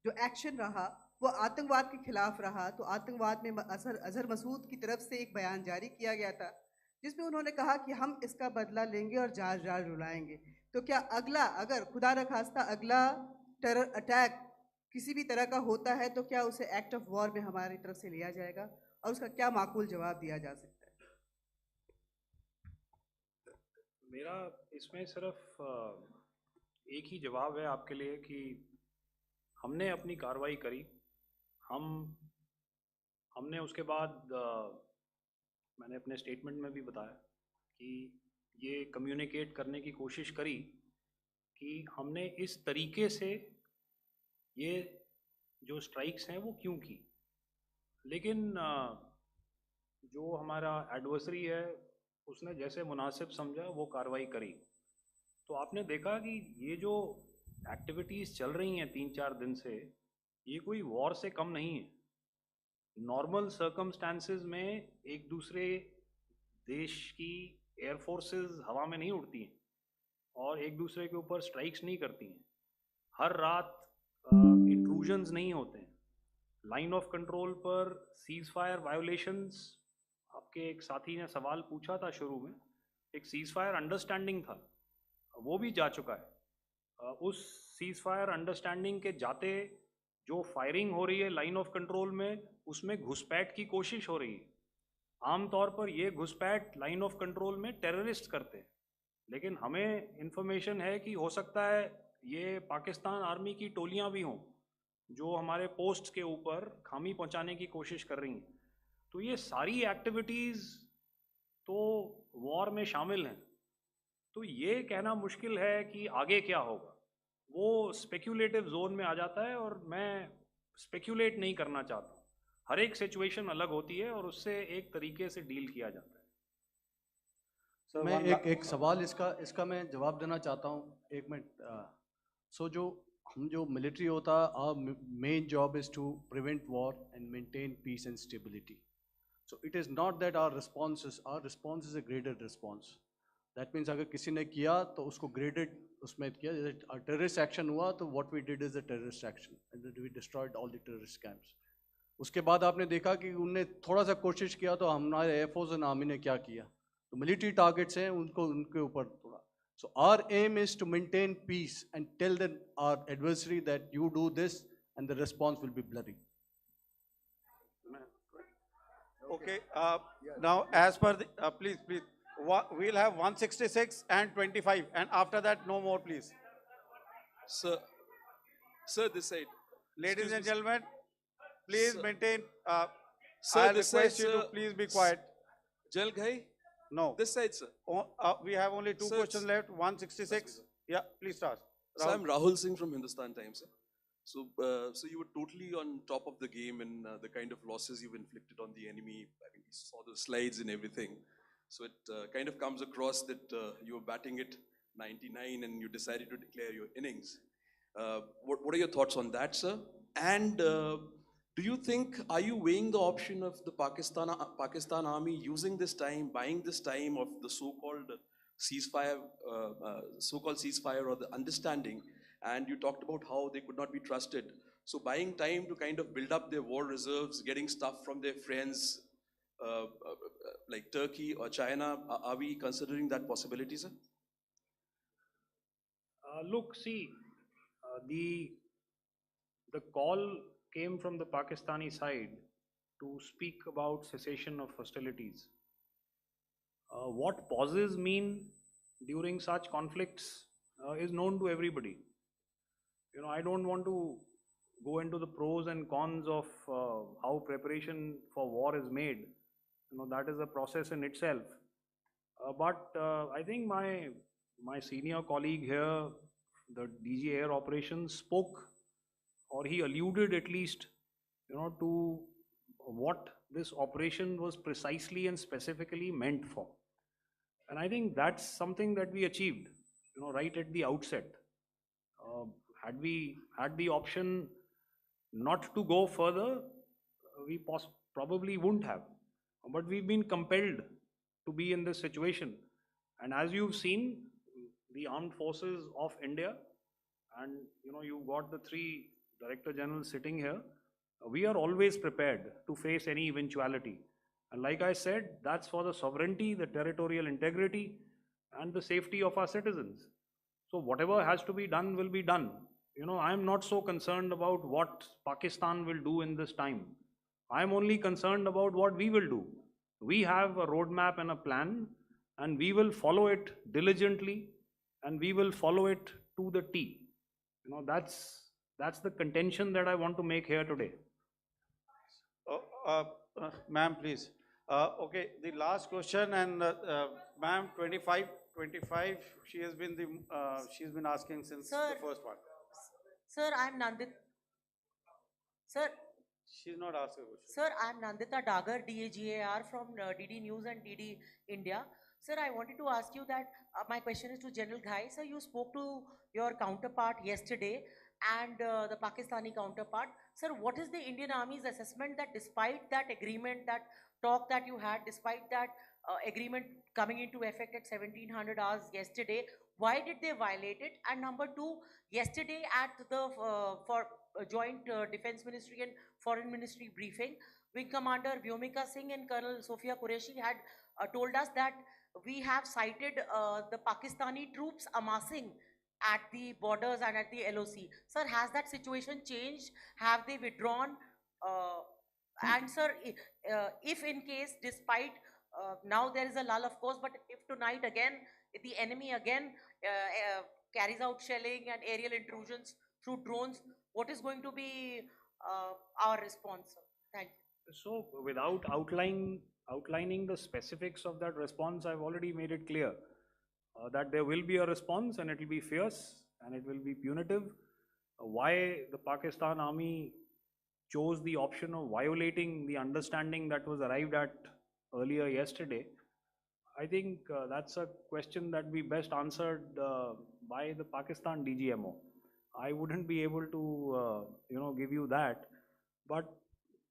Speaker 14: जो action रहा वो आतंकवाद के खिलाफ रहा, तो आतंकवाद में अजहर मसूद की तरफ से एक बयान जारी किया गया था जिसमें उन्होंने कहा कि हम इसका बदला लेंगे और जाज रुलाएंगे। तो क्या अगला, अगर खुदा न खास्ता अगला टेरर अटैक किसी भी तरह का होता है, तो क्या उसे एक्ट ऑफ वॉर में हमारी तरफ से लिया जाएगा और उसका क्या माकूल जवाब दिया जा सकता है?
Speaker 1: मेरा इसमें सिर्फ एक ही जवाब है आपके लिए कि हमने अपनी कार्रवाई करी। हमने उसके बाद मैंने अपने स्टेटमेंट में भी बताया कि ये कम्युनिकेट करने की कोशिश करी कि हमने इस तरीके से ये जो स्ट्राइक्स हैं वो क्यों की। लेकिन जो हमारा एडवर्सरी है उसने जैसे मुनासिब समझा वो कार्रवाई करी। तो आपने देखा कि ये जो एक्टिविटीज़ चल रही हैं 3-4 दिन से, ये कोई वॉर से कम नहीं है। नॉर्मल सर्कमस्टांसेस में एक दूसरे देश की एयर फोर्सेस हवा में नहीं उड़ती हैं और एक दूसरे के ऊपर स्ट्राइक्स नहीं करती हैं। हर रात इंट्रूजन्स नहीं होते हैं। लाइन ऑफ कंट्रोल पर सीज फायर वायोलेशंस, आपके एक साथी ने सवाल पूछा था शुरू में, एक सीज फायर अंडरस्टैंडिंग था, वो भी जा चुका है। उस सीज फायर अंडरस्टैंडिंग के जाते जो फायरिंग हो रही है लाइन ऑफ कंट्रोल में, उसमें घुसपैठ की कोशिश हो रही है। आमतौर पर ये घुसपैठ लाइन ऑफ कंट्रोल में टेररिस्ट करते हैं, लेकिन हमें इन्फॉर्मेशन है कि हो सकता है ये पाकिस्तान आर्मी की टोलियां भी हों जो हमारे पोस्ट के ऊपर खामी पहुंचाने की कोशिश कर रही हैं। तो ये सारी एक्टिविटीज़ तो वॉर में शामिल हैं। तो ये कहना मुश्किल है कि आगे क्या होगा, वो स्पेक्यूलेटिव जोन में आ जाता है और मैं स्पेक्यूलेट नहीं करना चाहता। हर एक सिचुएशन अलग होती है और उससे एक तरीके से डील किया जाता है।
Speaker 5: मैं एक सवाल इसका मैं जवाब देना चाहता हूँ, 1 मिनट। जो मिलिट्री होता है, our main job is to prevent war and maintain peace and stability. So it is not that our response is a graded response. That means अगर किसी ने किया तो उसको graded उसमें किया, जैसे terrorist action हुआ तो what we did is a terrorist action and we destroyed all the terrorist camps. उसके बाद आपने देखा कि उनने थोड़ा सा कोशिश किया तो हमारे एयरफोर्स और आर्मी ने क्या किया, तो मिलिट्री टारगेट्स हैं उनके ऊपर थोड़ा। So our aim is to maintain peace and tell our adversary that you do this and the response will be bloody.
Speaker 6: Okay, now as per the, please, we'll have 166 and 25, and after that no more, please.
Speaker 15: Sir, this side.
Speaker 6: Ladies
Speaker 15: Excuse
Speaker 6: and
Speaker 15: me, sir.
Speaker 6: gentlemen, please
Speaker 15: Sir.
Speaker 6: maintain,
Speaker 15: Sir,
Speaker 6: I'll
Speaker 15: this side,
Speaker 6: request you to
Speaker 15: sir.
Speaker 6: please be quiet.
Speaker 15: Jal Ghai?
Speaker 6: No.
Speaker 15: This side, sir.
Speaker 6: We have only two
Speaker 15: Sir,
Speaker 6: questions left, 166. Yeah, please start.
Speaker 15: So I'm Rahul Singh from Hindustan Times, sir. So you were totally on top of the game in the kind of losses you've inflicted on the enemy. I mean, we saw the slides and everything. So it kind of comes across that you were batting it 99 and you decided to declare your innings. What are your thoughts on that, sir? And do you think, are you weighing the option of the Pakistan army using this time, buying this time of the so-called ceasefire, or the understanding? And you talked about how they could not be trusted. So buying time to kind of build up their war reserves, getting stuff from their friends, like Turkey or China, are we considering that possibility, sir?
Speaker 1: Look, see, the call came from the Pakistani side to speak about cessation of hostilities. What pauses mean during such conflicts is known to everybody. You know, I don't want to go into the pros and cons of how preparation for war is made. You know, that is a process in itself. But I think my senior colleague here, the DG Air Operations, spoke, or he alluded at least, you know, to what this operation was precisely and specifically meant for. And I think that's something that we achieved, you know, right at the outset. Had we had the option not to go further, we probably wouldn't have. But we've been compelled to be in this situation. And as you've seen, the armed forces of India, and you know, you've got the three Director Generals sitting here, we are always prepared to face any eventuality. And like I said, that's for the sovereignty, the territorial integrity, and the safety of our citizens. So whatever has to be done will be done. You know, I'm not so concerned about what Pakistan will do in this time. I'm only concerned about what we will do. We have a roadmap and a plan, and we will follow it diligently, and we will follow it to the T. You know, that's the contention that I want to make here today.
Speaker 6: Ma'am, please. Okay, the last question, and ma'am, 25, she has been she's been asking since the first one.
Speaker 16: Sir, I'm Nandita. Sir.
Speaker 6: She's not asking a question.
Speaker 16: Sir, I'm Nandita Dagar, DAGAR from DD News and DD India. Sir, I wanted to ask you that my question is to General Ghai. Sir, you spoke to your counterpart yesterday and the Pakistani counterpart. Sir, what is the Indian Army's assessment that despite that agreement, that talk that you had, despite that agreement coming into effect at 1700 hours yesterday, why did they violate it? And number two, yesterday at the joint Defense Ministry and Foreign Ministry briefing, Wing Commander Vyomika Singh and Colonel Sophia Qureshi had told us that we have cited the Pakistani troops amassing at the borders and at the LOC. Sir, has that situation changed? Have they withdrawn? And sir, if in case, despite now there is a lull, of course, but if tonight again, if the enemy again carries out shelling and aerial intrusions through drones, what is going to be our response, sir? Thank you.
Speaker 1: So without outlining the specifics of that response, I've already made it clear that there will be a response, and it will be fierce and it will be punitive. Why the Pakistan Army chose the option of violating the understanding that was arrived at earlier yesterday, I think that's a question that we best answered by the Pakistan DGMO. I wouldn't be able to, give you that. But,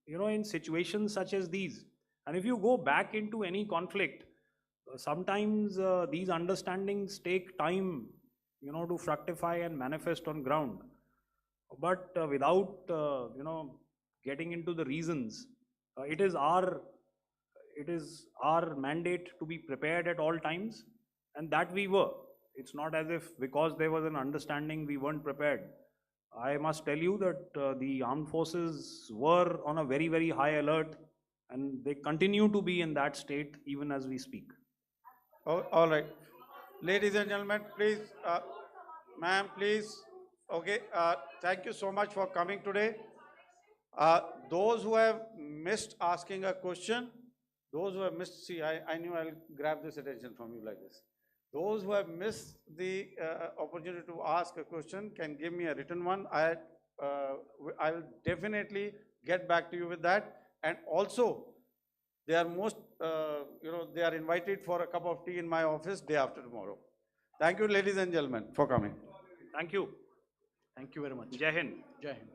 Speaker 1: in situations such as these, and if you go back into any conflict, sometimes these understandings take time, to fructify and manifest on ground. But without, getting into the reasons, it is our mandate to be prepared at all times, and that we were. It's not as if because there was an understanding we weren't prepared. I must tell you that the armed forces were on a very, very high alert, and they continue to be in that state even as we speak.
Speaker 6: Oh, all right. Ladies and gentlemen, please, ma'am, please. Okay, thank you so much for coming today. Those who have missed asking a question, those who have missed, see, I knew I'll grab this attention from you like this. Those who have missed the opportunity to ask a question can give me a written one. I will definitely get back to you with that. And also, they are they are invited for a cup of tea in my office day after tomorrow. Thank you, ladies and gentlemen, for coming.
Speaker 1: Thank you.
Speaker 5: Thank you very much.
Speaker 1: Jai Hind.
Speaker 5: Jai Hind.